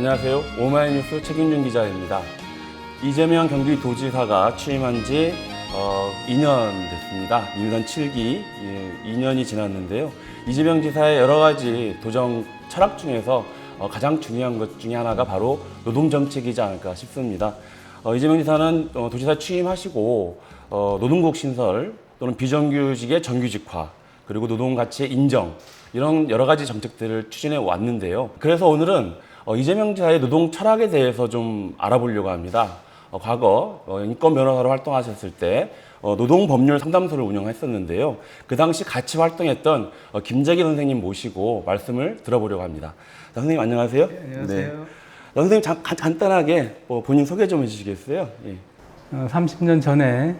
안녕하세요. 오마이뉴스 최균준 기자입니다. 이재명 경기도지사가 취임한 지 2년 됐습니다. 민선 7기 2년이 지났는데요. 이재명 지사의 여러 가지 도정 철학 중에서 가장 중요한 것 중에 하나가 바로 노동정책이지 않을까 싶습니다. 이재명 지사는 도지사 취임하시고 노동국 신설 또는 비정규직의 정규직화 그리고 노동가치의 인정 이런 여러 가지 정책들을 추진해 왔는데요. 그래서 오늘은 이재명 지사의 노동 철학에 대해서 좀 알아보려고 합니다. 과거 인권 변호사로 활동하셨을 때 노동법률 상담소를 운영했었는데요. 그 당시 같이 활동했던 김재기 선생님 모시고 말씀을 들어보려고 합니다. 선생님 안녕하세요. 네, 안녕하세요. 네. 선생님 간단하게 본인 소개 좀 해주시겠어요? 예. 30년 전에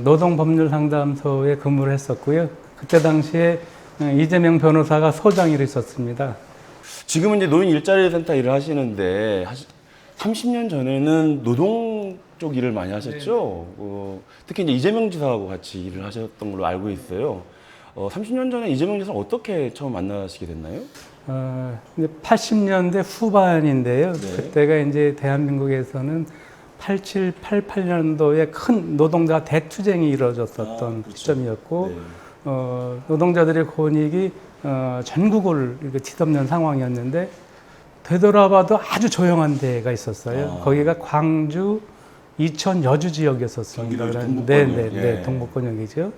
노동법률 상담소에 근무를 했었고요. 그때 당시에 이재명 변호사가 소장으로 있었습니다. 지금은 이제 노인 일자리 센터 일을 하시는데 30년 전에는 노동 쪽 일을 많이 하셨죠? 특히 이제 이재명 지사하고 같이 일을 하셨던 걸로 알고 있어요. 30년 전에 이재명 지사를 어떻게 처음 만나시게 됐나요? 이제 80년대 후반인데요. 네. 그때가 이제 대한민국에서는 87, 88년도에 큰 노동자 대투쟁이 이루어졌었던 그렇죠. 시점이었고, 네. 노동자들의 권익이 전국을 이렇게 뒤덮는 상황이었는데, 되돌아봐도 아주 조용한 데가 있었어요. 거기가 광주, 이천, 여주 지역이었었습니다. 경기도 동북권역. 네, 동북권역이죠.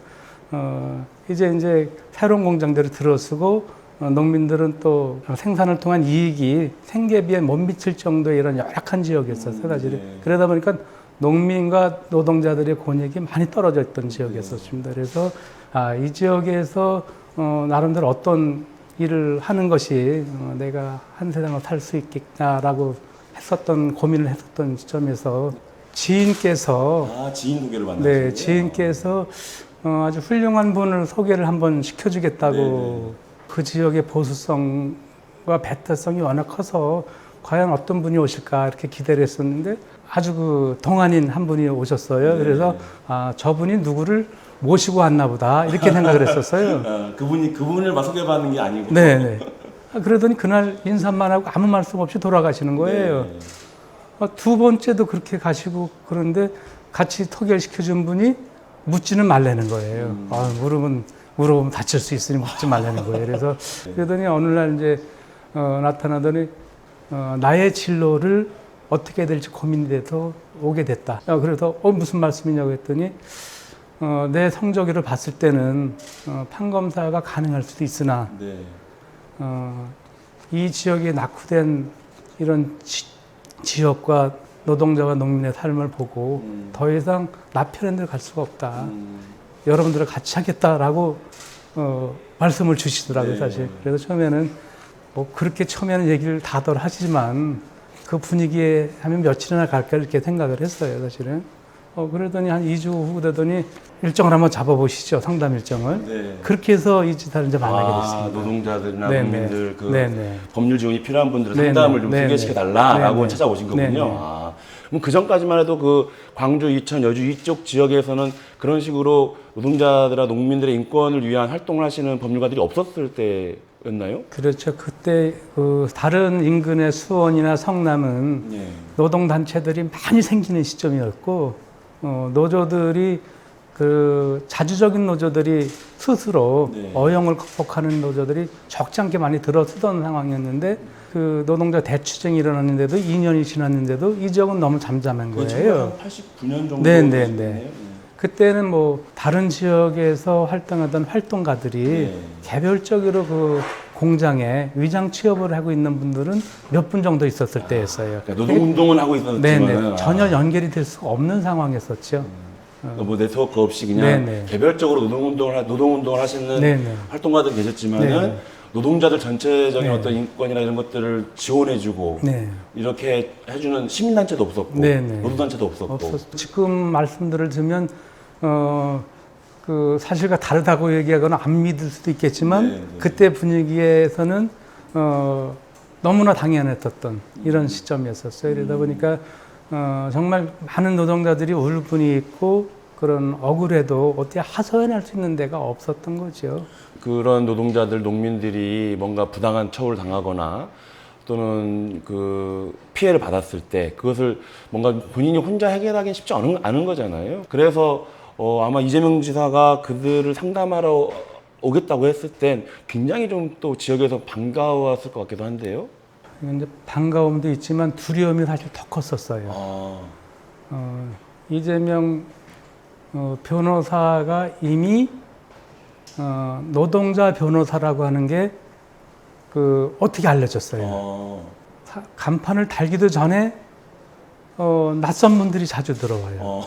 이제 새로운 공장들을 들어서고 농민들은 또 생산을 통한 이익이 생계비에 못 미칠 정도의 이런 열악한 지역이었었어요, 사실. 네. 그러다 보니까 농민과 노동자들의 권익이 많이 떨어져 있던 지역이었었습니다. 그래서 이 지역에서 나름대로 어떤 일을 하는 것이 내가 한 세상을 살 수 있겠냐라고 고민을 했었던 시점에서 지인께서 지인 소개를 만나셨어요? 네, 지인께서 아주 훌륭한 분을 소개를 한번 시켜주겠다고 네네. 그 지역의 보수성과 배타성이 워낙 커서 과연 어떤 분이 오실까 이렇게 기대를 했었는데 아주 그 동안인 한 분이 오셨어요. 네. 그래서 저분이 누구를 모시고 왔나 보다 이렇게 생각을 했었어요. 그분을 소개받는 게 아니고. 네. 그러더니 그날 인사만 하고 아무 말씀 없이 돌아가시는 거예요. 네. 두 번째도 그렇게 가시고 그런데 같이 소개시켜준 분이 묻지는 말라는 거예요. 물어보면 다칠 수 있으니 묻지 말라는 거예요. 그래서 그러더니 어느 날 이제 나타나더니 나의 진로를 어떻게 해야 될지 고민이 돼서 오게 됐다. 그래서 무슨 말씀이냐고 했더니 내 성적을 봤을 때는 판검사가 가능할 수도 있으나 네. 이 지역에 낙후된 이런 지역과 노동자와 농민의 삶을 보고 더 이상 나 편한 데를 갈 수가 없다. 여러분들을 같이 하겠다라고 말씀을 주시더라고요, 네. 사실. 그래서 처음에는 그렇게 처음에는 얘기를 다들 하시지만 그 분위기에 하면 며칠이나 갈까 이렇게 생각을 했어요, 사실은. 그러더니 한 2주 후 되더니 일정을 한번 잡아보시죠, 상담 일정을. 네. 그렇게 해서 이 지사를 이제 만나게 됐습니다. 노동자들이나 네네. 국민들 네네. 법률 지원이 필요한 분들은 네네. 상담을 좀 네네. 소개시켜 달라라고 네네. 찾아오신 거군요. 네네. 그럼 그 전까지만 해도 그 광주, 이천, 여주 이쪽 지역에서는 그런 식으로 노동자들과 농민들의 인권을 위한 활동을 하시는 법률가들이 없었을 때였나요? 그렇죠. 그때 다른 인근의 수원이나 성남은 네. 노동단체들이 많이 생기는 시점이었고, 노조들이 자주적인 노조들이 스스로 네. 어려움을 극복하는 노조들이 적지 않게 많이 들어서던 상황이었는데 그 노동자 대투쟁이 일어났는데도 2년이 지났는데도 이 지역은 너무 잠잠한 거예요. 89년 정도 네. 되셨네요. 그때는 다른 지역에서 활동하던 활동가들이 네. 개별적으로 그 공장에 위장 취업을 하고 있는 분들은 몇 분 정도 있었을 때였어요. 그러니까 노동운동은 하고 있었지만 네네. 전혀 연결이 될 수가 없는 상황이었었죠. 네트워크 없이 그냥 네네. 개별적으로 노동운동을 하시는 네네. 활동가들 계셨지만은 네네. 노동자들 전체적인 네. 어떤 인권이나 이런 것들을 지원해주고 네. 이렇게 해주는 시민단체도 없었고 네네. 노동단체도 없었고 지금 말씀들을 들으면 그 사실과 다르다고 얘기하거나 안 믿을 수도 있겠지만 네네. 그때 분위기에서는 너무나 당연했었던 이런 시점이었었어요. 그러다 보니까 정말 많은 노동자들이 울분이 있고 그런 억울해도 어떻게 하소연할 수 있는 데가 없었던 거죠. 그런 노동자들, 농민들이 뭔가 부당한 처우를 당하거나 또는 그 피해를 받았을 때 그것을 뭔가 본인이 혼자 해결하기는 쉽지 않은 거잖아요. 그래서 아마 이재명 지사가 그들을 상담하러 오겠다고 했을 땐 굉장히 좀 또 지역에서 반가웠을 것 같기도 한데요. 이제 반가움도 있지만 두려움이 사실 더 컸었어요. 이재명 변호사가 이미 노동자 변호사라고 하는 게 어떻게 알려졌어요. 간판을 달기도 전에 낯선 분들이 자주 들어와요.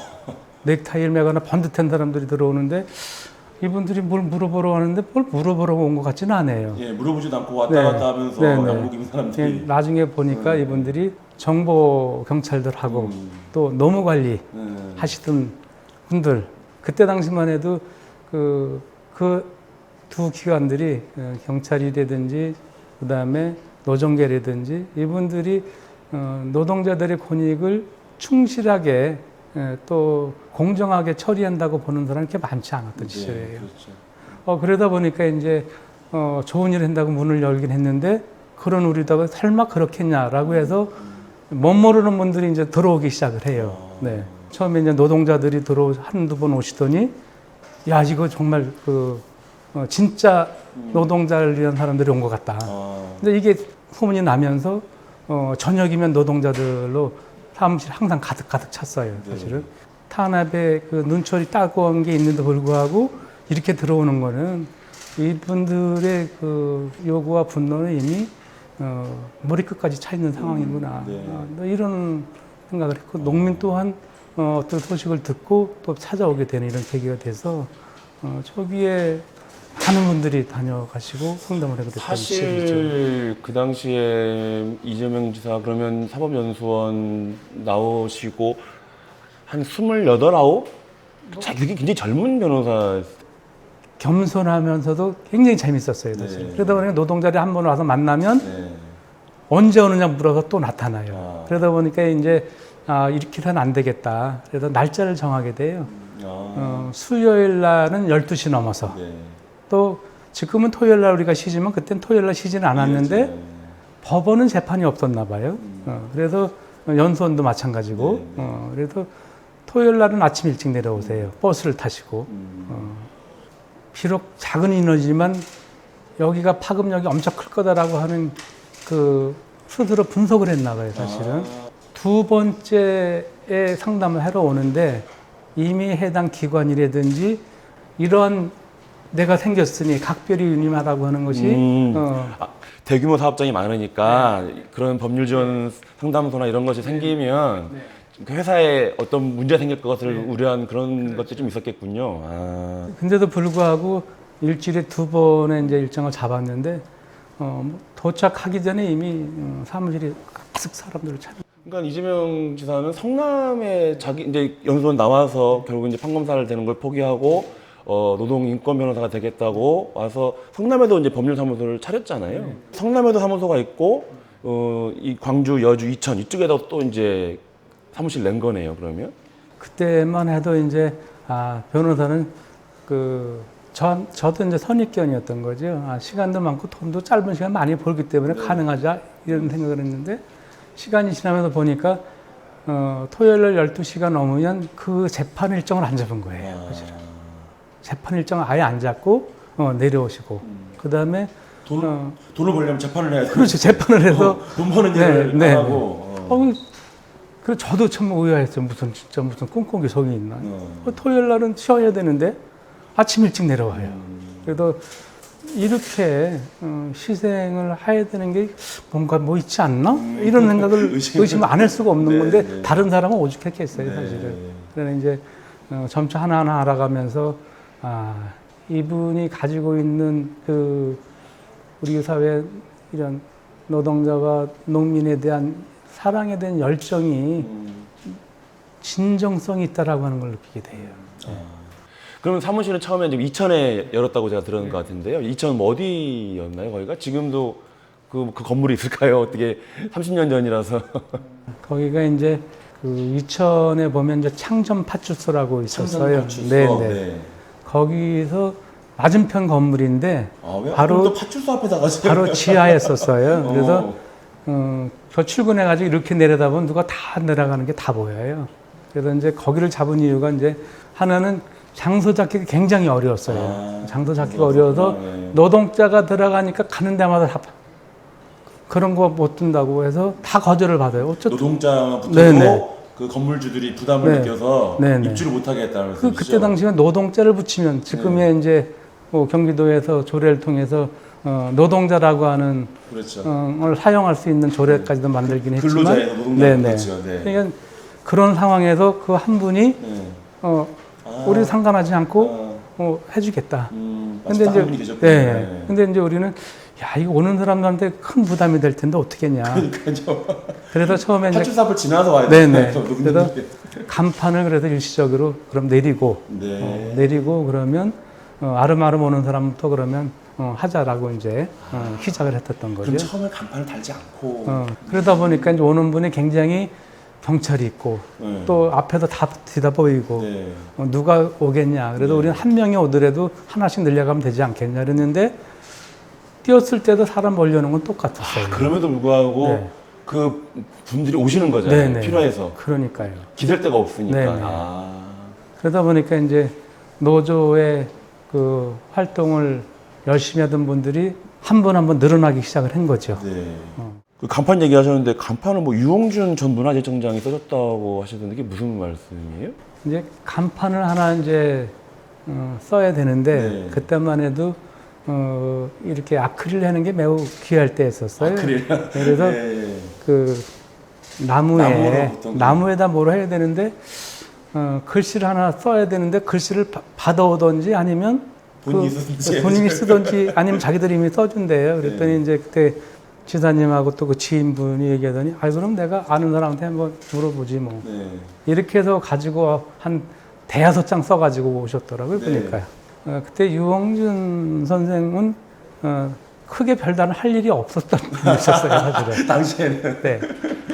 넥타이를 매거나 번듯한 사람들이 들어오는데 이분들이 뭘 물어보러 하는데 뭘 물어보러 온 것 같지는 않아요. 예, 물어보지도 않고 왔다 갔다 하면서 양복 입은 사람들이. 예, 나중에 보니까 이분들이 정보 경찰들하고 또 노무 관리 하시던 분들, 그때 당시만 해도 그 두 기관들이 경찰이라든지 그다음에 노정계라든지 이분들이 노동자들의 권익을 충실하게 또 공정하게 처리한다고 보는 사람이 그렇게 많지 않았던 시절이에요. 그렇죠. 그러다 보니까 이제 좋은 일 한다고 문을 열긴 했는데 그런 우리다가 설마 그렇겠냐라고 해서 못 모르는 분들이 이제 들어오기 시작을 해요. 네. 처음에 이제 노동자들이 한두 번 오시더니 야 이거 정말 진짜 노동자를 위한 사람들이 온 것 같다. 근데 이게 소문이 나면서 저녁이면 노동자들로 사무실 항상 가득 찼어요. 사실은 탄압에 눈초리 따가운 게 있는데 불구하고 이렇게 들어오는 거는 이분들의 요구와 분노는 이미 머리끝까지 차 있는 상황이구나. 이런 생각을 했고 농민 또한 어떤 소식을 듣고 또 찾아오게 되는 이런 계기가 돼서 초기에 많은 분들이 다녀가시고 상담을 하게 됐던 사실 시절이죠. 그 당시에 이재명 지사 그러면 사법연수원 나오시고 한 28, 9? 되게 굉장히 젊은 변호사. 겸손하면서도 굉장히 재밌었어요. 사실. 그러다 보니까 노동자들이 한 번 와서 만나면 언제 오느냐 물어서 또 나타나요. 그러다 보니까 이제 이렇게 해서는 안 되겠다. 그래서 날짜를 정하게 돼요. 수요일 날은 12시 넘어서. 또 지금은 토요일 날 우리가 쉬지만 그때는 토요일 날 쉬지는 않았는데 법원은 재판이 없었나 봐요. 그래서 연수원도 마찬가지고. 그래서 토요일 날은 아침 일찍 내려오세요. 버스를 타시고. 비록 작은 인원이지만 여기가 파급력이 엄청 클 거다라고 하는 스스로 분석을 했나 봐요, 사실은. 두 번째에 상담을 하러 오는데 이미 해당 기관이라든지 이런 내가 생겼으니 각별히 유념하라고 하는 것이 대규모 사업장이 많으니까 그런 법률 지원 상담소나 이런 것이 생기면 그 회사에 어떤 문제 생길 것을 우려한 그런 것들이 좀 있었겠군요. 근데도 불구하고 일주일에 두 번의 이제 일정을 잡았는데 도착하기 전에 이미 사무실이 가득 사람들을 찾는. 그러니까 이재명 지사는 성남에 자기 이제 연수원 나와서 결국 이제 판검사를 되는 걸 포기하고 노동 인권 변호사가 되겠다고 와서 성남에도 이제 법률사무소를 차렸잖아요. 성남에도 사무소가 있고 이 광주, 여주, 이천 이쪽에도 또 이제 사무실 낸 거네요. 그러면 그때만 해도 이제 변호사는 저도 이제 선입견이었던 거죠. 시간도 많고 돈도 짧은 시간 많이 벌기 때문에 가능하자 이런 생각을 했는데 시간이 지나면서 보니까 토요일 날 12시가 넘으면 그 재판 일정을 안 잡은 거예요. 재판 일정을 아예 안 잡고 내려오시고 그 다음에 돈을 벌려면 재판을 해야 돼. 그렇죠. 재판을 해서 돈 버는 일을 안 하고. 그래서 저도 참 의아했어요. 무슨 꽁꽁이 성이 있나. 토요일 날은 쉬어야 되는데 아침 일찍 내려와요. 그래도 이렇게 희생을 해야 되는 게 뭔가 뭐 있지 않나? 이런 생각을 의심 안 할 수가 없는 건데 다른 사람은 오죽했겠어요, 사실은. 그래서 이제 점차 하나하나 알아가면서 이분이 가지고 있는 우리 사회 이런 노동자와 농민에 대한 사랑에 대한 열정이 진정성이 있다라고 하는 걸 느끼게 돼요. 그러면 사무실은 처음에 이제 이천에 열었다고 제가 들은 것 같은데요. 이천 어디였나요, 거기가? 지금도 그 건물이 있을까요? 어떻게 30년 전이라서. 거기가 이제 이천에 보면 이제 창전 파출소라고 있었어요. 네. 거기서 맞은편 건물인데 바로 또 파출소 앞에다가 바로 지하에 썼어요. 그래서 저 출근해가지고 이렇게 내려다보면 누가 다 내려가는 게 다 보여요. 그래서 이제 거기를 잡은 이유가 이제 하나는 장소 잡기가 굉장히 어려웠어요. 장소 잡기가 어려워서 노동자가 들어가니까 가는 데마다 다 그런 거 못 둔다고 해서 다 거절을 받아요. 어쨌든 노동자부터 그 건물주들이 부담을 느껴서 입주를 못하게 했다는 말씀이시죠? 그때 당시에 노동자를 붙이면 지금의 이제 뭐 경기도에서 조례를 통해서 노동자라고 하는 그렇죠. 걸 사용할 수 있는 조례까지도 만들긴 했지만 근로자에서 노동자 그렇죠. 네. 그러니까 그런 상황에서 그 한 분이 우리 상관하지 않고 해주겠다. 근데 이제 근데 이제 우리는 야 이거 오는 사람들한테 큰 부담이 될 텐데 어떻게 했냐. 그러니까요. 그래서 처음에 이제 파출삽을 지나서 와야 돼요. 그래서 간판을 그래서 일시적으로 그럼 내리고 내리고 그러면 아름아름 오는 사람부터 그러면 하자라고 이제 시작을 했었던 거죠. 그럼 처음에 간판을 달지 않고 그러다 보니까 이제 오는 분이 굉장히 경찰이 있고 또 앞에도 다 뒤다 보이고 누가 오겠냐. 그래도 우리는 한 명이 오더라도 하나씩 늘려가면 되지 않겠냐 그랬는데 뛰었을 때도 사람 몰려오는 건 똑같았어요. 그럼에도 불구하고 그 분들이 오시는 거잖아요. 필요해서. 그러니까요. 기댈 데가 없으니까. 그러다 보니까 이제 노조의 그 활동을 열심히 하던 분들이 한 번 한 번 늘어나기 시작을 한 거죠. 그 간판 얘기하셨는데 간판은 뭐 유홍준 전 문화재청장이 써줬다고 하시던데 이게 무슨 말씀이에요? 이제 간판을 하나 이제 써야 되는데 그때만 해도 이렇게 아크릴 하는 게 매우 귀할 때였었어요. 아크릴. 그래서 그 나무에다 뭘 해야 되는데 글씨를 하나 써야 되는데 글씨를 받아오든지 아니면 본인이 쓰든지 아니면 자기들이 이미 써준대요. 그랬더니 이제 그때 지사님하고 또 그 지인분이 얘기하더니 그럼 내가 아는 사람한테 한번 물어보지 뭐. 이렇게 해서 가지고 한 대여섯 장 써가지고 오셨더라고요. 보니까요. 그때 유홍준 선생은 크게 별다른 할 일이 없었던 분이셨어요, 사실은. 당시에는.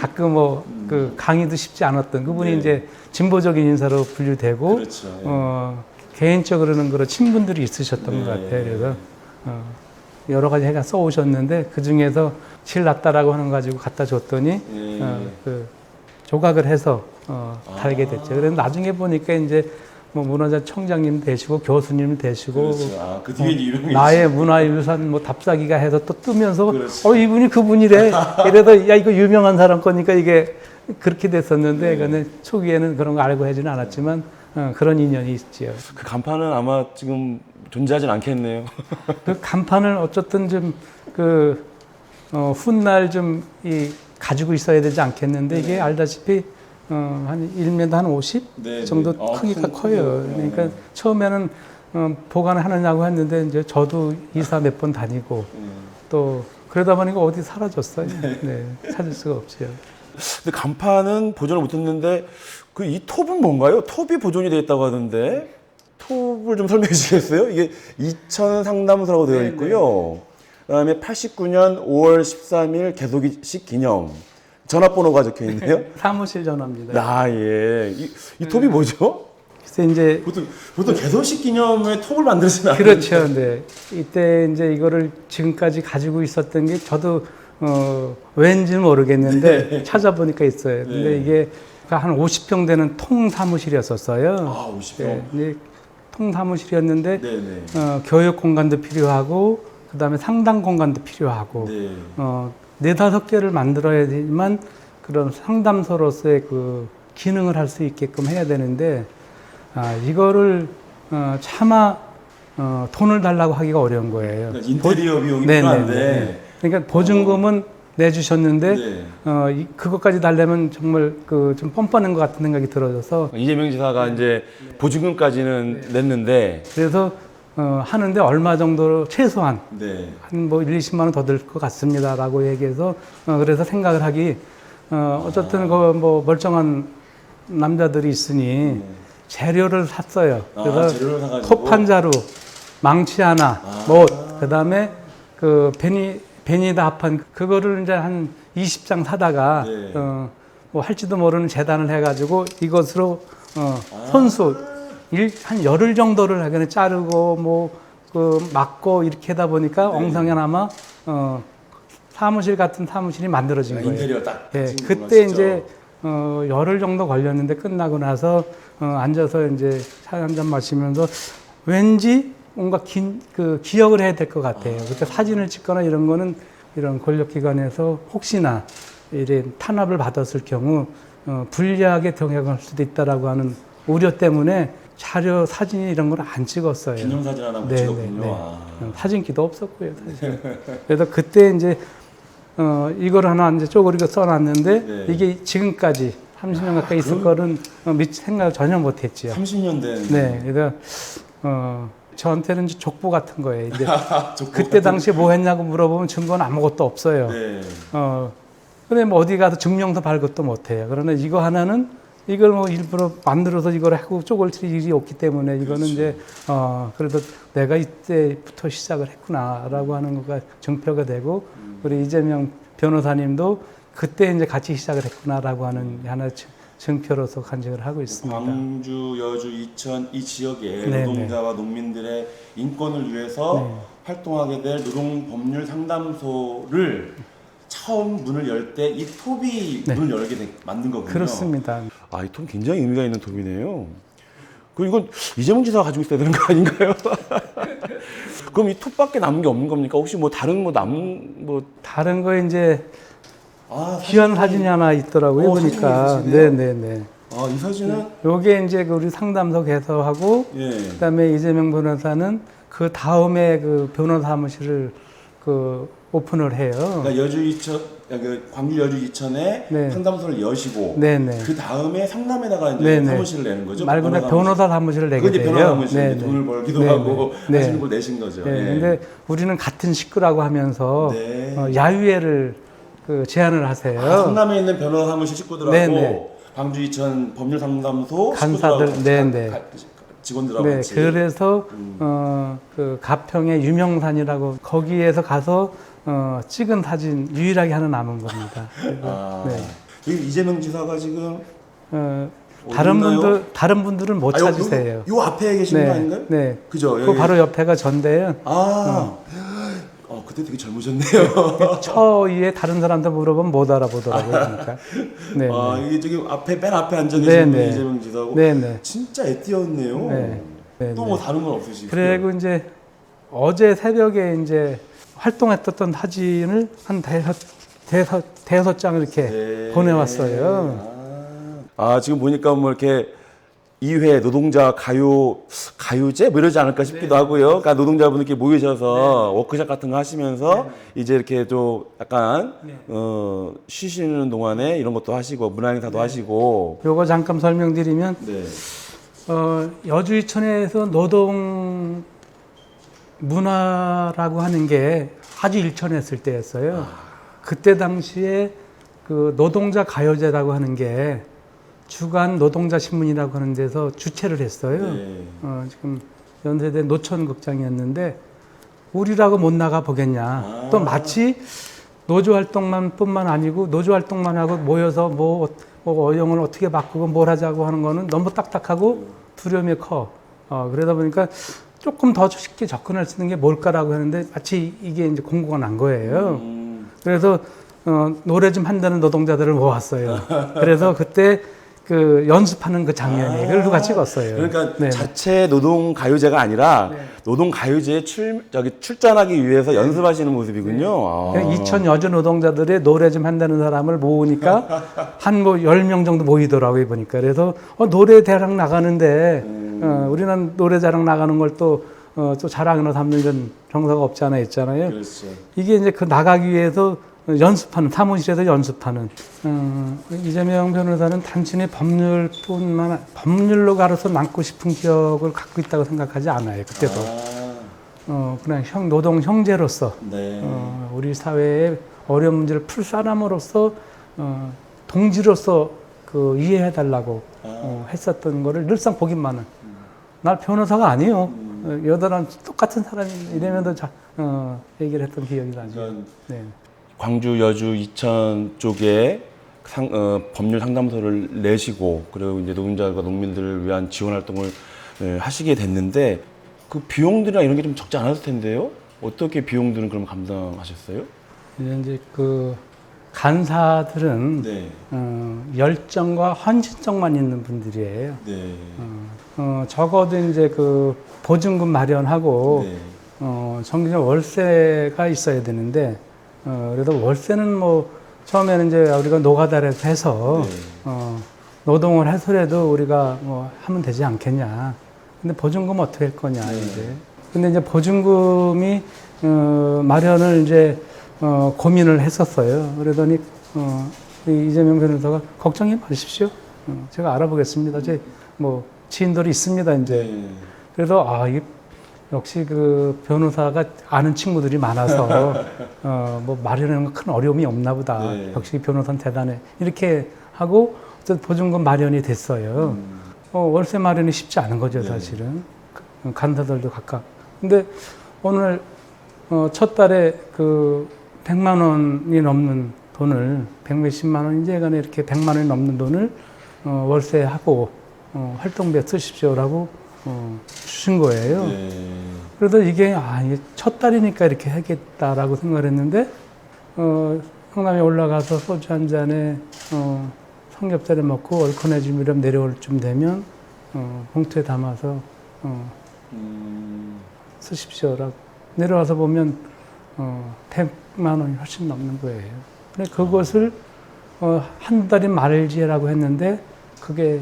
가끔 뭐 그 강의도 쉽지 않았던 그분이 이제 진보적인 인사로 분류되고 그렇죠. 개인적으로는 그런 친분들이 있으셨던 것 같아요. 그래서 여러 가지 해가 써오셨는데 그 중에서 제일 낫다라고 하는 거 가지고 갖다 줬더니 그 조각을 해서 달게 됐죠. 그래서 나중에 보니까 이제 뭐 문화재 청장님 되시고 교수님 되시고 그 뒤에 유명해지시고 나의 문화유산 뭐 답사기가 해서 또 뜨면서 이분이 그분이래. 이래서 야 이거 유명한 사람 거니까 이게 그렇게 됐었는데 그는 초기에는 그런 거 알고 하지는 않았지만 그런 인연이 있지요. 그 간판은 아마 지금 존재하진 않겠네요. 그 간판을 어쨌든 좀 그 훗날 좀 가지고 있어야 되지 않겠는데 이게 알다시피 한 1m 한 50 정도 크기가 커요. 그러니까 처음에는 보관을 하느냐고 했는데 이제 저도 이사 몇 번 다니고 또 그러다 보니까 어디 사라졌어요. 찾을 수가 없어요. 근데 간판은 보존을 못했는데 그 이 톱은 뭔가요? 톱이 보존이 되어 있다고 하던데 톱을 좀 설명해 주시겠어요? 이게 이천 상담소라고 되어 있고요. 그다음에 89년 5월 13일 개소식 기념. 전화번호가 적혀 있네요. 사무실 전화입니다. 이 톱이 뭐죠? 그래서 이제 보통 개소식 기념에 톱을 만들지는 않는데. 그렇죠. 네. 이때 이제 이거를 지금까지 가지고 있었던 게 저도 왠지는 모르겠는데 찾아보니까 있어요. 근데 이게 한 50평 되는 통 사무실이었었어요. 50평. 네. 통 사무실이었는데 교육 공간도 필요하고 그다음에 상담 공간도 필요하고 네다섯 개를 만들어야지만 그런 상담소로서의 그 기능을 할 수 있게끔 해야 되는데 이거를 차마 돈을 달라고 하기가 어려운 거예요. 그러니까 인테리어 비용이 필요한데. 그러니까 보증금은 내주셨는데 그것까지 달려면 정말 그 좀 뻔뻔한 것 같은 생각이 들어져서 이재명 지사가 이제 보증금까지는 냈는데 그래서 하는데 얼마 정도로 최소한 한 뭐 1, 20만 원 더 들 것 같습니다라고 얘기해서 그래서 생각을 하기 어쨌든 그 뭐 멀쩡한 남자들이 있으니 재료를 샀어요. 그래서 톱 한 자루, 망치 하나, 못, 그다음에 그 베니다 합판 그거를 이제 한 20장 사다가 뭐 할지도 모르는 재단을 해가지고 이것으로 손수 한 열흘 정도를 하게 자르고 뭐 그 막고 이렇게 하다 보니까 엉성현 아마 사무실 같은 사무실이 만들어진 거예요. 인테리어 딱. 예, 찍는 그때 거죠. 이제 열흘 정도 걸렸는데 끝나고 나서 앉아서 이제 차 한 잔 마시면서 왠지 뭔가 기억을 해야 될 것 같아요. 그때 사진을 찍거나 이런 거는 이런 권력기관에서 혹시나 이런 탄압을 받았을 경우 불리하게 동행할 수도 있다라고 하는 우려 때문에 자료, 사진 이런 걸 안 찍었어요. 기념사진 하나 네, 찍었군요. 네, 네. 아. 사진기도 없었고요, 사실. 그래서 그때 이제 이걸 하나 이제 쪼그리고 써놨는데 네. 이게 지금까지 30년 가까이 있을 거는 생각을 전혀 못했지요. 30년 된. 네, 그래서 저한테는 이제 족보 같은 거예요. 이제 족보 그때 같은- 당시에 뭐 했냐고 물어보면 증거는 아무것도 없어요. 네. 근데 뭐 어디 가서 증명서 발급도 못 해요. 그러나 이거 하나는 이걸 뭐 일부러 만들어서 이걸 하고 쪼글 일이 없기 때문에 이거는 그렇죠. 이제 그래도 내가 이때부터 시작을 했구나라고 하는 거가 증표가 되고 우리 이재명 변호사님도 그때 이제 같이 시작을 했구나라고 하는 하나 증표로서 간증을 하고 있습니다. 광주, 여주, 이천 이 지역의 네, 노동자와 농민들의 인권을 위해서 네. 활동하게 될 노동법률 상담소를 처음 문을 열 때 이 톱이 네. 문을 열게 만든 거군요. 그렇습니다. 아, 이 톱 굉장히 의미가 있는 톱이네요. 그럼 이건 이재명 지사가 가지고 있어야 되는 거 아닌가요? 그럼 이 톱밖에 남은 게 없는 겁니까? 혹시 뭐 다른 뭐 남은 뭐 다른 거 이제 아, 귀한 사진이 하나 있더라고요. 보니까. 사진이 있으시네요? 네네네. 아, 이 사진은 요게 이제 그 우리 상담소 개서하고 예. 그다음에 이재명 변호사는 그 다음에 그 변호사 사무실을 오픈을 해요. 그러니까 여주 이천, 그 광주 여주 이천에 네. 상담소를 여시고 네네. 그 다음에 성남에다가 이제 네네. 사무실을 내는 거죠. 말 그대로 변호사 사무실을 내게 그게 돼요. 변호사 사무실 네네. 돈을 벌기도 네네. 하고 네. 하시는 걸 내신 거죠. 네. 예. 근데 우리는 같은 식구라고 하면서 네. 야유회를 제안을 하세요. 아, 성남에 있는 변호사 사무실 식구들하고 네네. 광주 이천 법률 상담소 간사들, 식구들하고 네네. 직원들하고 네, 같이 그래서 그 가평의 유명산이라고 거기에서 가서 찍은 사진 유일하게 하나 남은 겁니다. 아, 네. 여기 이재명 지사가 지금 다른 어딨나요? 다른 분들은 못 찾으세요. 요 앞에 계시는 거 네, 아닌가요? 네. 그죠? 그 여기. 바로 옆에가 전데요. 그때 되게 젊으셨네요. 처위에 다른 사람들 물어보면 못 알아보더라고요. 그러니까. 네, 아, 이게 저기 앞에 맨 앞에 앉아 네, 계신 분이 네. 이재명 지사고 네, 네. 진짜 애띠였네요. 네, 네, 또 뭐 다른 건 없으시고요? 그리고 이제 어제 새벽에 이제 활동했던 사진을 한 대여섯 장을 이렇게 네. 보내왔어요. 아, 지금 보니까 뭐 이렇게 2회 노동자 가요제 뭐 이러지 않을까 싶기도 하고요. 그러니까 노동자분들께 모이셔서 워크숍 같은 거 하시면서 이제 이렇게 좀 약간 쉬시는 동안에 이런 것도 하시고 문화행사도 하시고. 요거 잠깐 설명드리면 네. 여주 이천에서 노동 문화라고 하는 게 아주 일천했을 때였어요. 그때 당시에 그 노동자 가요제라고 하는 게 주간 노동자 신문이라고 하는 데서 주최를 했어요. 네. 지금 연세대 노천극장이었는데 우리라고 못 나가 보겠냐. 또 마치 노조 활동만 뿐만 아니고 노조 활동만 하고 모여서 뭐 어용을 어떻게 바꾸고 뭘 하자고 하는 거는 너무 딱딱하고 두려움이 커. 그러다 보니까 조금 더 쉽게 접근할 수 있는 게 뭘까라고 하는데 마치 이게 이제 공고가 난 거예요. 그래서 노래 좀 한다는 노동자들을 모았어요. 그래서 그때 그 연습하는 그 장면이 그걸 누가 찍었어요. 그러니까 네. 자체 노동 가요제가 아니라 노동 가요제에 출전하기 위해서 연습하시는 모습이군요. 아. 2천 여주 노동자들의 노래 좀 한다는 사람을 모으니까 한 뭐 10명 정도 모이더라고요, 보니까. 그래서 노래 대랑 나가는데 우리는 노래 자랑 나가는 걸 또 자랑으로 삼는 건 정서가 없지 않아 있잖아요. 그렇죠. 이게 이제 그 나가기 위해서 연습하는, 사무실에서 연습하는. 이재명 변호사는 단순히 법률로 가로서 남고 싶은 기억을 갖고 있다고 생각하지 않아요, 그때도. 그냥 노동 형제로서, 네. 우리 사회의 어려운 문제를 풀 사람으로서, 동지로서 이해해달라고 했었던 거를 늘상 보기만은. 날 변호사가 아니에요. 여자랑 똑같은 사람이 이러면서 얘기를 했던 기억이 나죠. 네. 광주, 여주, 이천 쪽에 법률 상담소를 내시고 그리고 이제 노동자과 농민들을 위한 지원 활동을 하시게 됐는데 그 비용들이나 이런 게 좀 적지 않았을 텐데요. 어떻게 비용들은 그럼 감당하셨어요? 이제 그 간사들은 네. 열정과 헌신성만 있는 분들이에요. 네. 적어도 이제 그 보증금 마련하고 네. 정기적 월세가 있어야 되는데 그래도 월세는 뭐 처음에는 이제 우리가 노가다에서 해서 네. 노동을 해서라도 우리가 뭐 하면 되지 않겠냐. 근데 보증금 어떻게 할 거냐 네. 이제. 근데 이제 보증금이 마련을 이제 고민을 했었어요. 그러더니 이 이재명 변호사가 걱정이 마십시오. 제가 알아보겠습니다. 제 뭐 지인들이 있습니다. 이제 네. 그래서 이 역시 그 변호사가 아는 친구들이 많아서 뭐 마련하는 건 큰 어려움이 없나 보다. 네. 역시 변호사는 대단해. 이렇게 하고 어쨌든 보증금 마련이 됐어요. 월세 마련이 쉽지 않은 거죠, 네. 사실은. 간사들도 각각. 근데 오늘 첫 달에 그 100만 원이 넘는 돈을 100몇십만 원인지 예간에 이렇게 100만 원이 넘는 돈을 월세하고 활동비에 쓰십시오라고 주신 거예요. 네. 그래서 이게 이게 첫 달이니까 이렇게 하겠다라고 생각을 했는데 성남에 올라가서 소주 한 잔에 삼겹살을 먹고 얼큰해지면 내려올 쯤 되면 봉투에 담아서 쓰십시오라고 내려와서 보면 100만 원이 훨씬 넘는 거예요. 근데 그것을 한 달이 말지라고 했는데 그게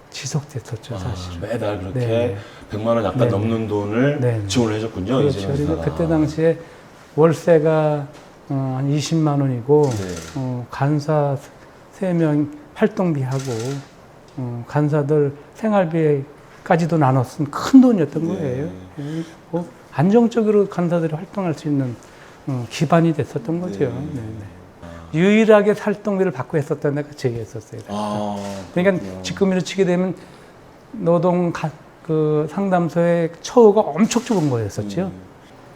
지속됐었죠, 사실은. 매달 그렇게 네. 100만 원 약간 네. 넘는 돈을 네. 지원을 해줬군요. 그렇죠. 이재명 그래서 지사가. 그때 당시에 월세가 한 20만 원이고 네. 간사 3명 활동비하고 간사들 생활비까지도 나눴으면 큰 돈이었던 네. 거예요. 뭐 안정적으로 간사들이 활동할 수 있는 기반이 됐었던 거죠. 네. 네, 네. 유일하게 활동비를 받고 했었던 데가 제기했었어요. 그러니까 그렇군요. 지금으로 치게 되면 노동 그 상담소의 처우가 엄청 좁은 거였었죠.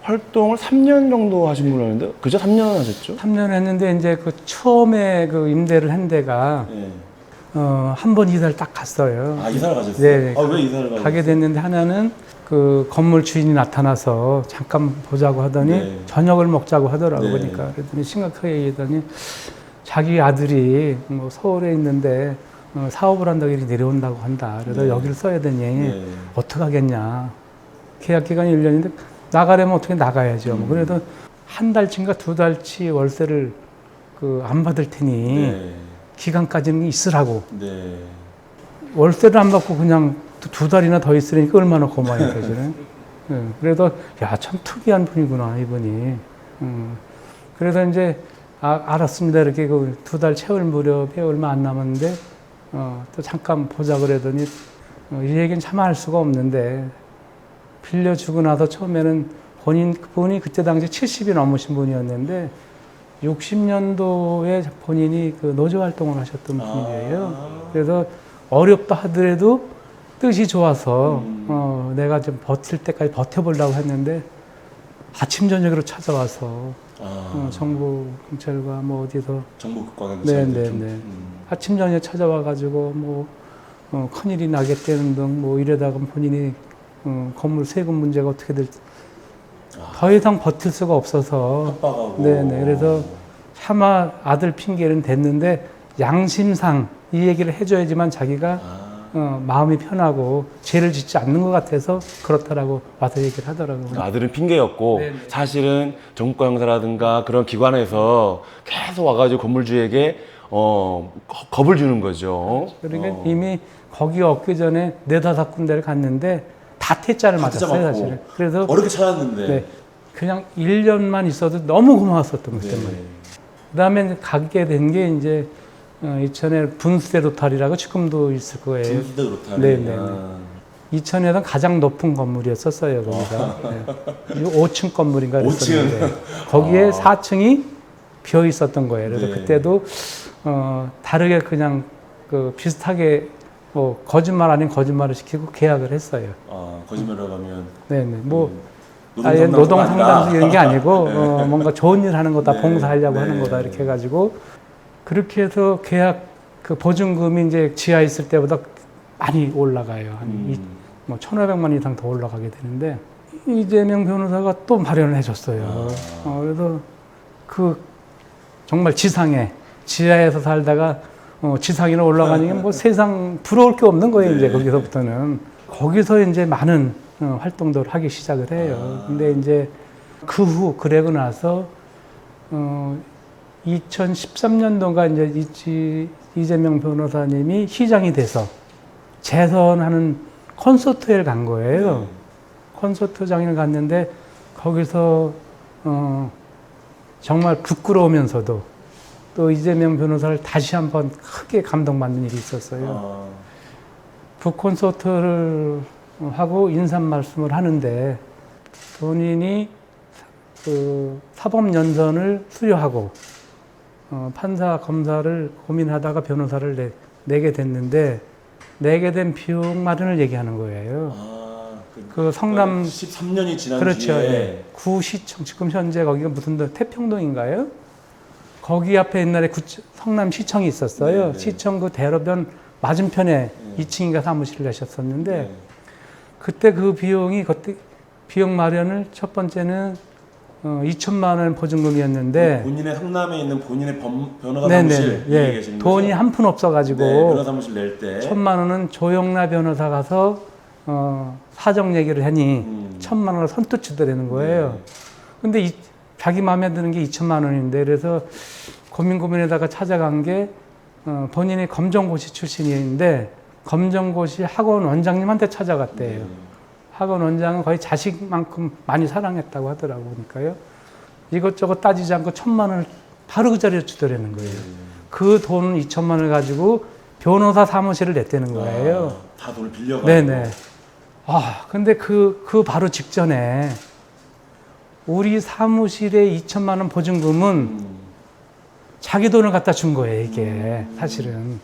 활동을 3년 정도 하신 분이었는데 그죠? 3년 하셨죠? 3년 했는데 이제 그 처음에 그 임대를 한 데가 네. 한 번 이사를 딱 갔어요. 이사를 가셨어요? 네. 왜 이사를 가셨어요? 가게 됐는데 하나는 그 건물 주인이 나타나서 잠깐 보자고 하더니 네. 저녁을 먹자고 하더라고 네. 보니까 그랬더니 심각하게 얘기하더니 자기 아들이 뭐 서울에 있는데 사업을 한다고 이렇게 내려온다고 한다. 그래서 네. 여기를 써야 되니 네. 어떡하겠냐. 계약 기간이 1년인데 나가려면 어떻게 나가야죠. 뭐 그래도 한 달치인가 두 달치 월세를 안 받을 테니 네. 기간까지는 있으라고. 네. 월세를 안 받고 그냥 두 달이나 더 있으니까 얼마나 고마워요, 사실은. 그래도 참 특이한 분이구나 이분이. 그래서 이제 알았습니다. 이렇게 그 두 달 채울 무렵에 얼마 안 남았는데 또 잠깐 보자 그러더니 이 얘기는 참 알 수가 없는데 빌려주고 나서 처음에는 본인이 그때 당시 70이 넘으신 분이었는데 60년도에 본인이 그 노조 활동을 하셨던 분이에요. 그래서 어렵다 하더라도 뜻이 좋아서 내가 좀 버틸 때까지 버텨보려고 했는데 아침 저녁으로 찾아와서 정부 경찰과 뭐 어디서 정부 국가경 네네네 아침 저녁 찾아와가지고 뭐 큰일이 나겠다는 등 뭐 이러다가 본인이 건물 세금 문제가 어떻게 될지 더 이상 버틸 수가 없어서 협박하고 네네 그래서 차마 아들 핑계는 됐는데 양심상 이 얘기를 해줘야지만 자기가 마음이 편하고 죄를 짓지 않는 것 같아서 그렇다라고 와서 얘기를 하더라고요. 그러니까 아들은 핑계였고 네네. 사실은 정부과 형사라든가 그런 기관에서 계속 와가지고 건물주에게 겁을 주는 거죠. 그러니까 이미 거기 얻기 전에 4-5 군데를 갔는데 다 퇴짜를 다 퇴짜 맞았어요, 맞고. 사실은. 그래서 어렵게 찾았는데 네, 그냥 1년만 있어도 너무 고마웠었던 것 네. 때문에. 그다음에 가게 된 게 이제 이천에 분수대 로탈이라고 지금도 있을 거예요. 분수대 로타리. 네네네. 이천에서 가장 높은 건물이었었어요, 거기가. 네. 5층 건물인가 그랬었는데 5층. 거기에 4층이 비어 있었던 거예요. 그래서 네. 그때도 다르게 그냥 비슷하게 뭐 거짓말 아닌 거짓말을 시키고 계약을 했어요. 거짓말을 하면 네네. 뭐 노동상담소가 노동 아니라. 상담소 이런 게 아니고 뭔가 좋은 일 하는 거다, 네. 봉사하려고 네. 하는 거다 이렇게 해가지고 그렇게 해서 계약 그 보증금이 이제 지하에 있을 때보다 많이 올라가요. 한 뭐 1,500만 이상 더 올라가게 되는데 이재명 변호사가 또 마련을 해줬어요. 그래서 그 정말 지상에 지하에서 살다가 지상으로 올라가는 게 뭐 세상 부러울 게 없는 거예요. 이제 거기서부터는 거기서 이제 많은 활동들을 하기 시작을 해요. 근데 이제 그 후 그러고 나서 2013년도가 이제 이재명 변호사님이 시장이 돼서 재선하는 콘서트에 간 거예요. 콘서트장에 갔는데 거기서 정말 부끄러우면서도 또 이재명 변호사를 다시 한번 크게 감동받는 일이 있었어요. 북콘서트를 하고 인사 말씀을 하는데 본인이 그 사법연전을 수료하고 판사 검사를 고민하다가 변호사를 내게 됐는데 내게 된 비용 마련을 얘기하는 거예요. 그 성남 13년이 지난 그렇죠. 뒤에 예. 구시청 지금 현재 거기가 무슨 태평동인가요? 거기 앞에 옛날에 성남시청이 있었어요. 네, 네. 시청 그 대로변 맞은편에 2층인가 사무실을 내셨었는데 그때 그 비용이 그때 비용 마련을 첫 번째는 2천만 원 보증금이었는데 본인의 성남에 있는 본인의 변호사 네네, 사무실 예. 계시는 돈이 거죠? 한 푼 없어가지고 네, 변호사 사무실 낼 때 1,000만 원은 조영라 변호사 가서 사정 얘기를 하니 1,000만 원을 선뜻 주더라는 거예요. 근데 자기 마음에 드는 게 2천만 원인데 그래서 고민에다가 찾아간 게 본인이 검정고시 출신인데 검정고시 학원 원장님한테 찾아갔대요. 학원 원장은 거의 자식만큼 많이 사랑했다고 하더라고 보니까요. 이것저것 따지지 않고 1,000만 원을 바로 그 자리에 주더라는 거예요. 그 돈 2천만 원을 가지고 변호사 사무실을 냈다는 거예요. 다 돈을 빌려가지고. 네네. 근데 그 바로 직전에 우리 사무실에 2천만 원 보증금은 자기 돈을 갖다 준 거예요, 이게. 사실은.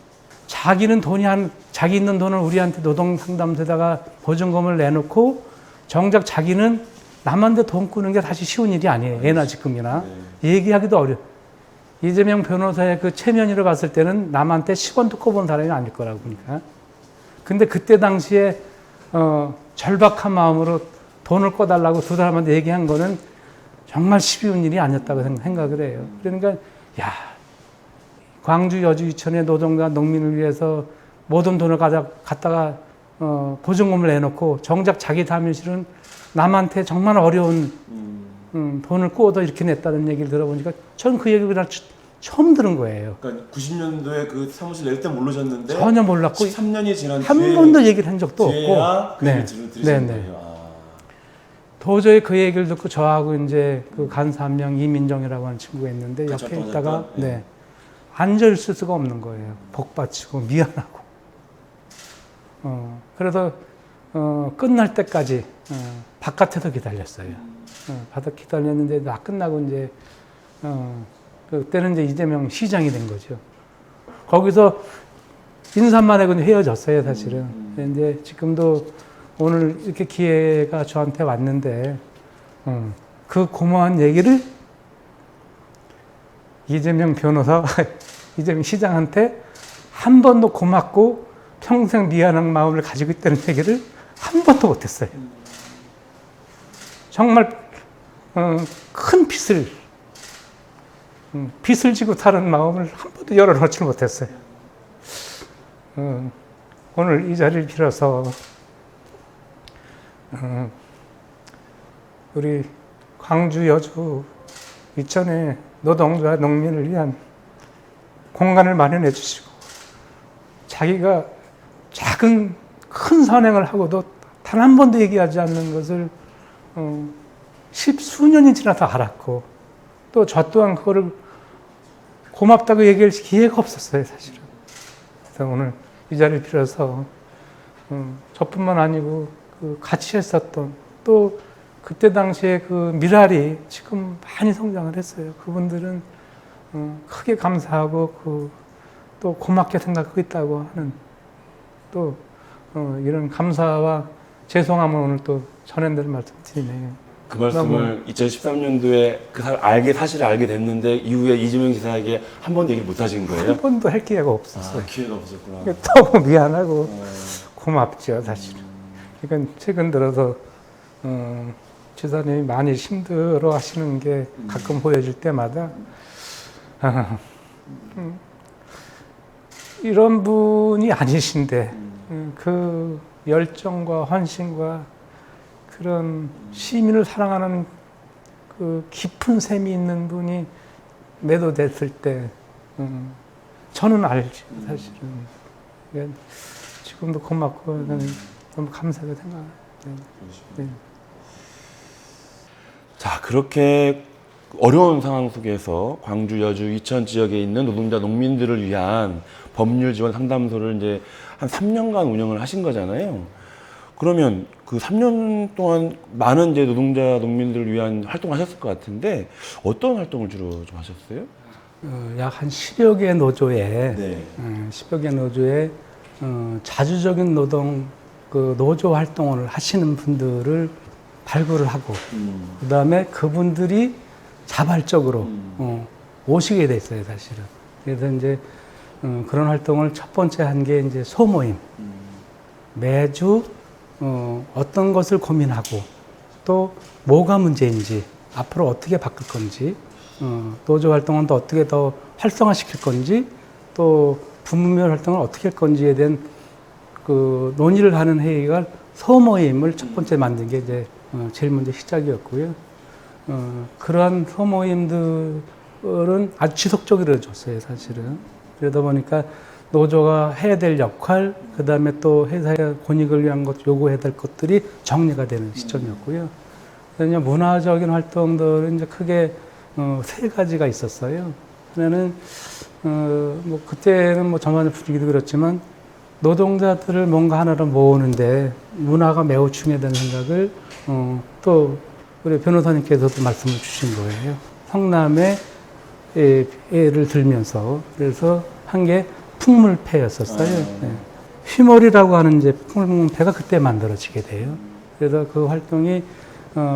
자기는 자기 있는 돈을 우리한테 노동상담소에다가 보증금을 내놓고 정작 자기는 남한테 돈 꾸는 게 사실 쉬운 일이 아니에요. 예나 지금이나. 얘기하기도 어려워. 이재명 변호사의 그 체면으로 봤을 때는 남한테 10원도 꿔본 사람이 아닐 거라고 보니까. 근데 그때 당시에 절박한 마음으로 돈을 꿔달라고 두 사람한테 얘기한 거는 정말 쉬운 일이 아니었다고 생각을 해요. 그러니까 광주 여주 이천의 노동자 농민을 위해서 모든 돈을 갖다가 보증금을 내놓고 정작 자기 사무실은 남한테 정말 어려운 돈을 꾸어도 이렇게 냈다는 얘기를 들어보니까 전 그 얘기를 그냥 처음 들은 거예요. 그러니까 90년도에 그 사무실 낼 때 모르셨는데 전혀 몰랐고 13년이 지난 한 뒤에 번도 얘기를 한 적도 없고 그 얘기를 들으신 거예요. 도저히 그 얘기를 듣고 저하고 이제 그 간사 한 명 이민정이라고 하는 친구가 있는데 옆에 있다가 앉아있을 수가 없는 거예요. 복받치고 미안하고. 그래서 끝날 때까지 바깥에서 기다렸어요. 바깥 기다렸는데 다 끝나고 이제 그때는 이제 이재명 시장이 된 거죠. 거기서 인사만 하고 헤어졌어요, 사실은. 근데 지금도 오늘 이렇게 기회가 저한테 왔는데 그 고마운 얘기를 이재명 변호사, 이재명 시장한테 한 번도 고맙고 평생 미안한 마음을 가지고 있다는 얘기를 한 번도 못했어요. 정말 큰 빚을 지고 사는 마음을 한 번도 열어놓지 못했어요. 오늘 이 자리를 빌어서 우리 광주 여주 이천의 노동자 농민을 위한 공간을 마련해 주시고 자기가 작은 큰 선행을 하고도 단 한 번도 얘기하지 않는 것을 10수년이 지나서 알았고 또 저 또한 그거를 고맙다고 얘기할 기회가 없었어요, 사실은. 그래서 오늘 이 자리를 빌어서 저뿐만 아니고 그 같이 했었던 또 그때 당시에 그 미랄이 지금 많이 성장을 했어요. 그분들은 크게 감사하고 또 고맙게 생각하고 있다고 하는 또 이런 감사와 죄송함을 오늘 또 전해드릴 말씀 드리네요. 그 말씀을 2013년도에 사실을 알게 됐는데 이후에 이재명 지사에게 한 번도 얘기 못 하신 거예요? 한 번도 할 기회가 없었어요. 기회가 없었구나. 너무 미안하고 고맙죠, 사실은. 그러니까 최근 들어서 지사님이 많이 힘들어 하시는 게 가끔 보여질 때마다 이런 분이 아니신데 그 열정과 헌신과 그런 시민을 사랑하는 그 깊은 셈이 있는 분이 매도됐을 때 저는 알지 사실은. 그러니까 지금도 고맙고 너무 감사하게 생각해요. 네. 자, 그렇게 어려운 상황 속에서 광주, 여주, 이천 지역에 있는 노동자, 농민들을 위한 법률 지원 상담소를 이제 한 3년간 운영을 하신 거잖아요. 그러면 그 3년 동안 많은 이제 노동자, 농민들을 위한 활동을 하셨을 것 같은데 어떤 활동을 주로 좀 하셨어요? 약 한 10여 개 노조에, 네. 10여 개 노조에 자주적인 그 노조 활동을 하시는 분들을 발굴을 하고, 그 다음에 그분들이 자발적으로 오시게 됐어요, 사실은. 그래서 이제 그런 활동을 첫 번째 한 게 이제 소모임. 매주 어떤 것을 고민하고 또 뭐가 문제인지 앞으로 어떻게 바꿀 건지 노조 활동은 또 어떻게 더 활성화시킬 건지 또 부문별 활동을 어떻게 할 건지에 대한 그 논의를 하는 회의가 소모임을 첫 번째 만든 게 이제 제일 먼저 시작이었고요. 그러한 소모임들은 아주 지속적으로 이루어졌어요, 사실은. 그러다 보니까 노조가 해야 될 역할, 그 다음에 또 회사의 권익을 위한 것, 요구해야 될 것들이 정리가 되는 시점이었고요. 그래서 문화적인 활동들은 이제 크게 세 가지가 있었어요. 하나는 뭐 그때는 뭐 저만의 분위기도 그렇지만 노동자들을 뭔가 하나로 모으는데 문화가 매우 중요하다는 생각을 또 우리 변호사님께서도 말씀을 주신 거예요. 성남의 예를 들면서 그래서 한 게 풍물패였었어요. 네. 휘몰이라고 하는 이제 풍물패가 그때 만들어지게 돼요. 그래서 그 활동이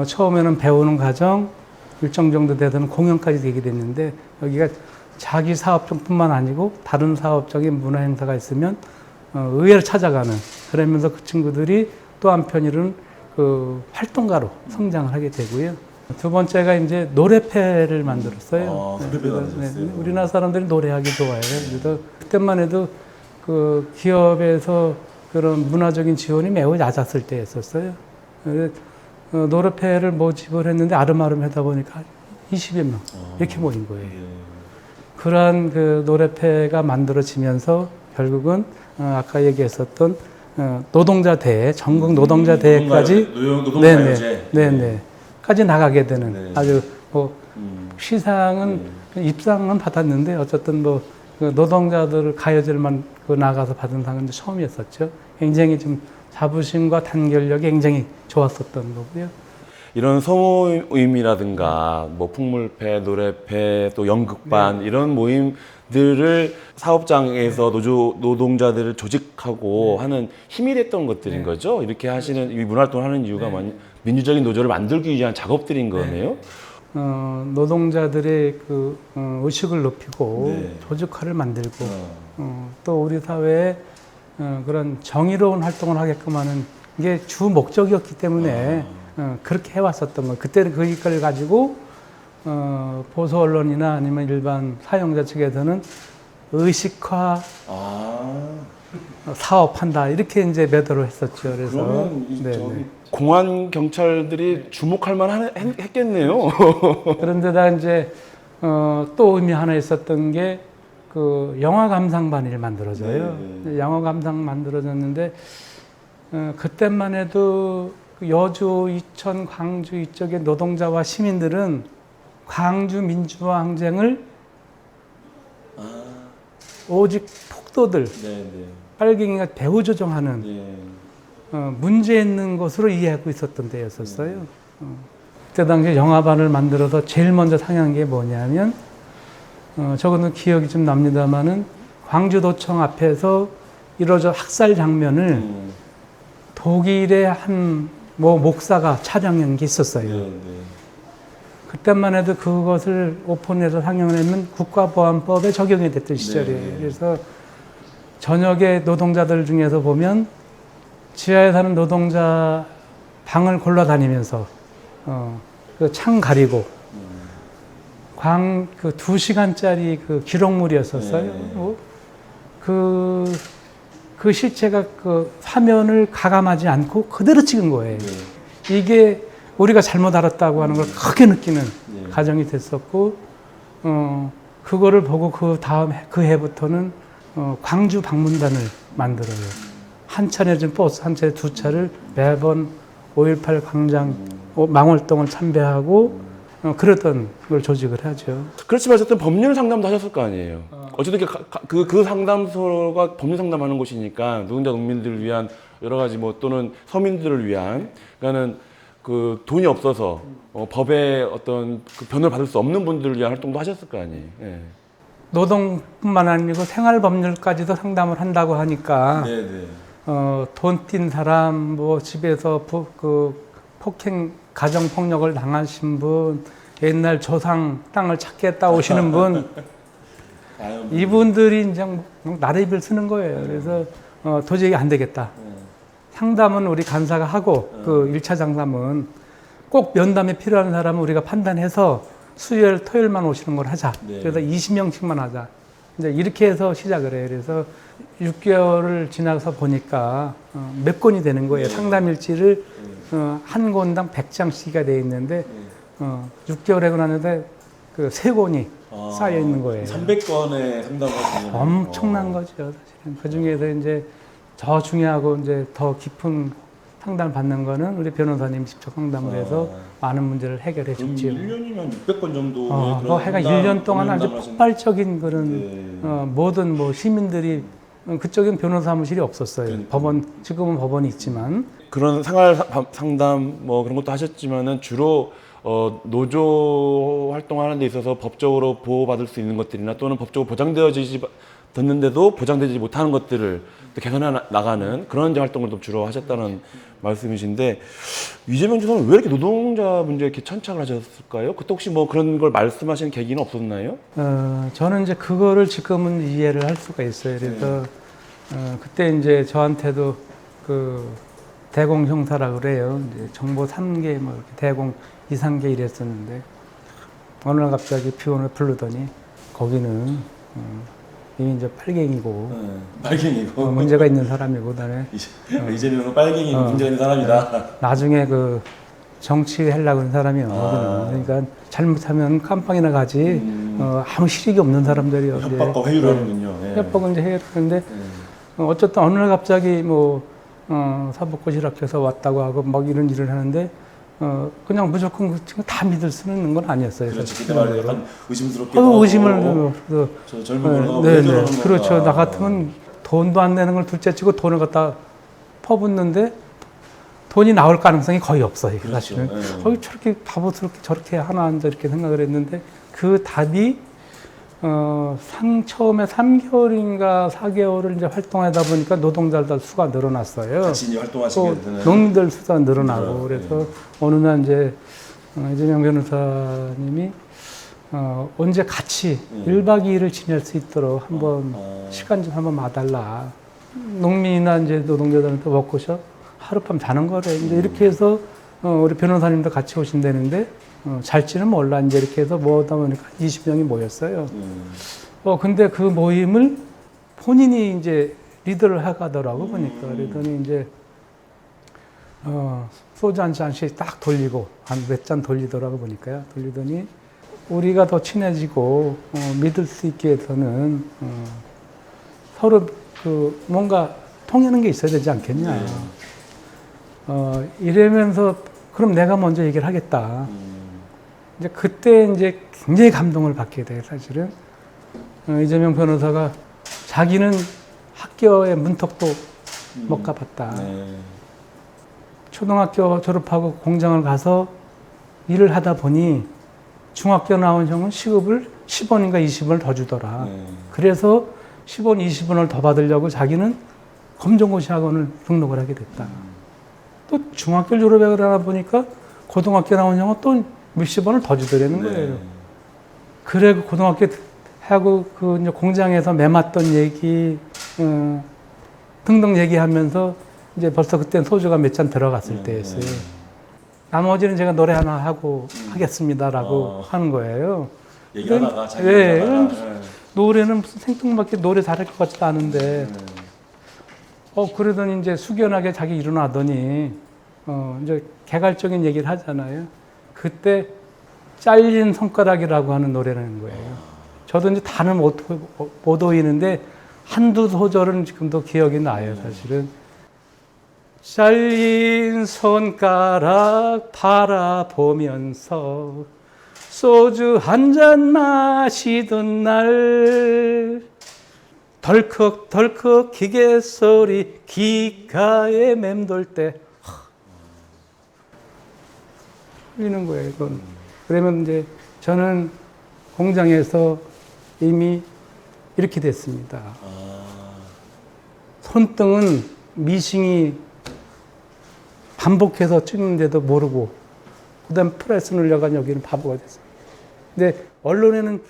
처음에는 배우는 과정, 일정 정도 되던 공연까지 되게 됐는데 여기가 자기 사업장뿐만 아니고 다른 사업장에 문화 행사가 있으면 의회를 찾아가는 그러면서 그 친구들이 또 한편으로는 그 활동가로 성장을 하게 되고요. 두 번째가 이제 노래패를 만들었어요. 노래패 만드셨어요? 우리나라 사람들이 노래하기 좋아해요. 그래서 그때만 해도 그 기업에서 그런 문화적인 지원이 매우 잦았을 때였었어요. 그래서 노래패를 모집을 했는데 아름아름 하다 보니까 20여 명 이렇게 모인 거예요. 그러한 그 노래패가 만들어지면서 결국은 아까 얘기했었던 노동자 대회, 전국 노동자 대회까지 네네 까지 나가게 되는 네. 아주 뭐 시상은 입상은 받았는데 어쨌든 뭐 그 노동자들 가요제만 그 나가서 받은 상은 처음이었었죠. 굉장히 좀 자부심과 단결력이 굉장히 좋았었던 거고요. 이런 소모임이라든가 뭐 풍물패, 노래패, 또 연극반 이런 모임들을 사업장에서 노동자들을 조직하고 하는 힘이 됐던 것들인 거죠. 이렇게 하시는 이 문화활동을 하는 이유가 민주적인 노조를 만들기 위한 작업들인 거네요. 노동자들의 그 의식을 높이고 조직화를 만들고 또 우리 사회에 그런 정의로운 활동을 하게끔 하는 게 주 목적이었기 때문에 그렇게 해왔었던 거예요. 그때는 그 일을 가지고 보수 언론이나 아니면 일반 사용자 측에서는 의식화 사업한다 이렇게 이제 매도를 했었죠. 그래서 그러면 공안 경찰들이 주목할 만한 했겠네요. 그런데다 이제 또 의미 하나 있었던 게 그 영화 감상반이 만들어져요. 영화 감상 만들어졌는데 그때만 해도 여주, 이천, 광주 이쪽의 노동자와 시민들은 광주 민주화 항쟁을 오직 폭도들, 빨갱이가 배후 조종하는 문제 있는 것으로 이해하고 있었던 때였었어요. 그때 당시에 영화반을 만들어서 제일 먼저 상영한 게 뭐냐면 저거는 기억이 좀 납니다만은 광주도청 앞에서 이루어져 학살 장면을 독일의 한 목사가 촬영한 게 있었어요. 그때만 해도 그것을 오픈해서 상영을 하면 국가보안법에 적용이 됐던 시절이에요. 그래서 저녁에 노동자들 중에서 보면 지하에 사는 노동자 방을 골라다니면서 그 창 가리고 그 2시간짜리 그 기록물이었었어요. 네. 그 실체가 그 화면을 가감하지 않고 그대로 찍은 거예요. 이게 우리가 잘못 알았다고 하는 걸 크게 느끼는 과정이 됐었고, 그거를 보고 그 다음 그 해부터는 광주 방문단을 만들어요. 한 차례 좀 버스 한 차례 두 차를 매번 5.18 광장 망월동을 참배하고 그랬던 걸 조직을 하죠. 그렇지만 어쨌든 법률 상담도 하셨을 거 아니에요. 어쨌든 그 상담소가 법률 상담하는 곳이니까 노동자 농민들을 위한 여러 가지 뭐 또는 서민들을 위한 그러니까는 그 돈이 없어서 법에 어떤 그 변호를 받을 수 없는 분들을 위한 활동도 하셨을 거 아니에요. 예. 노동뿐만 아니고 생활법률까지도 상담을 한다고 하니까 돈 띈 사람, 뭐 집에서 폭행, 가정폭력을 당하신 분, 옛날 조상 땅을 찾겠다 오시는 분, 이분들이 이제 나래비를 쓰는 거예요. 그래서 도저히 안 되겠다. 상담은 우리 간사가 하고 그 1차 상담은 꼭 면담이 필요한 사람은 우리가 판단해서 수요일, 토요일만 오시는 걸 하자. 그래서 20명씩만 하자. 이제 이렇게 해서 시작을 해요. 그래서 6개월을 지나서 보니까 몇 권이 되는 거예요. 상담일지를 한 권당 100장씩이 돼 있는데 6개월 하고 나는데 그 3권이 쌓여 있는 거예요. 300건의 상담을 하시는 엄청난 거죠. 사실은 그 중에서 이제 더 중요하고 이제 더 깊은 상담을 받는 거는 우리 변호사님 직접 상담을 해서 많은 문제를 해결해 줬죠. 1년이면 600건 정도. 그 해가 1년 동안 아주 폭발적인 그런 모든 뭐 시민들이 그쪽엔 변호사 사무실이 없었어요. 법원 지금은 법원이 있지만 그런 생활 상담 뭐 그런 것도 하셨지만은 주로 노조 활동하는 데 있어서 법적으로 보호받을 수 있는 것들이나 또는 법적으로 보장되었는데도 보장되지 못하는 것들을 개선해 나가는 그런 활동을 좀 주로 하셨다는 말씀이신데 이재명 지사는 왜 이렇게 노동자 문제에 이렇게 천착을 하셨을까요? 그때 혹시 뭐 그런 걸 말씀하시는 계기는 없었나요? 저는 이제 그거를 지금은 이해를 할 수가 있어요. 그래서 그때 이제 저한테도 그 대공 형사라 그래요. 이제 정보 3개 뭐 이렇게 대공 2, 3개 이랬었는데 어느 날 갑자기 피원을 부르더니 거기는 이미 이제 빨갱이고 빨갱이고 문제가 있는 사람이고 그다음에 이재명은 빨갱이 문제가 있는 사람이다. 나중에 그 정치하려고 하는 사람이요. 그러니까 잘못하면 깜빵이나 가지 아무 실익이 없는 사람들이요. 협박과 회유를 하는군요. 협박은 이제 해결하는데 어쨌든 어느 날 갑자기 뭐 사법고시락해서 왔다고 하고 막 이런 일을 하는데 그냥 무조건 다 믿을 수는 있는 건 아니었어요. 그렇지. 그때 말에 약간 의심스럽게. 의심을 저 젊은 거가 네, 그렇죠. 나 같으면 돈도 안 내는 걸 둘째치고 돈을 갖다 퍼붓는데 돈이 나올 가능성이 거의 없어요. 그렇죠. 사실은. 저렇게 바보스럽게 저렇게 하나 앉아 이렇게 생각을 했는데 그 답이 처음에 3개월인가 4개월을 이제 활동하다 보니까 노동자들 수가 늘어났어요. 같이 활동하시게 되는. 농민들 수가 늘어나고 그래서 어느 날 이제 이재명 변호사님이 언제 같이 1박 2일을 지낼 수 있도록 한번 시간 좀 한번 봐달라. 농민이나 이제 노동자들한테 워크숍 하룻밤 자는 거래. 이제 이렇게 해서 우리 변호사님도 같이 오신다는데 잘지는 몰라. 이제 이렇게 해서 모으다 보니까 20명이 모였어요. 근데 그 모임을 본인이 이제 리더를 해가더라고 보니까. 그러더니 이제 소주 한 잔씩 딱 돌리고 한 몇 잔 돌리더라고 보니까요. 돌리더니 우리가 더 친해지고 믿을 수 있게 해서는 서로 그 뭔가 통하는 게 있어야 되지 않겠냐. 이러면서 그럼 내가 먼저 얘기를 하겠다. 이제 그때 이제 굉장히 감동을 받게 돼요, 사실은. 이재명 변호사가 자기는 학교에 문턱도 못 가봤다. 초등학교 졸업하고 공장을 가서 일을 하다 보니 중학교 나온 형은 시급을 10원인가 20원을 더 주더라. 그래서 10원, 20원을 더 받으려고 자기는 검정고시 학원을 등록을 하게 됐다. 또 중학교 졸업을 하다 보니까 고등학교 나온 형은 또 몇십 원을 더 주더라는 거예요. 그래, 그 고등학교 하고 그 이제 공장에서 매맞던 얘기, 등등 얘기하면서 이제 벌써 그때 소주가 몇 잔 들어갔을 때였어요. 나머지는 제가 노래 하나 하고 하겠습니다라고 하는 거예요. 얘기하다가 자기 예, 얘기하다가 노래는 무슨 생뚱맞게 노래 잘할 것 같지도 않은데 그러더니 이제 숙연하게 자기 일어나더니 이제 개괄적인 얘기를 하잖아요. 그때 잘린 손가락이라고 하는 노래라는 거예요. 저도 이제 단을 못 오이는데 한두 소절은 지금도 기억이 나요, 사실은. 잘린 손가락 바라보면서 소주 한 잔 마시던 날 덜컥덜컥 기계 소리 귓가에 맴돌 때 흘리는 거예요, 이건. 그러면 이제 저는 공장에서 이미 이렇게 됐습니다. 손등은 미싱이 반복해서 찍는데도 모르고 그다음 프레스 눌려가 여기는 바보가 됐어요. 근데 언론에는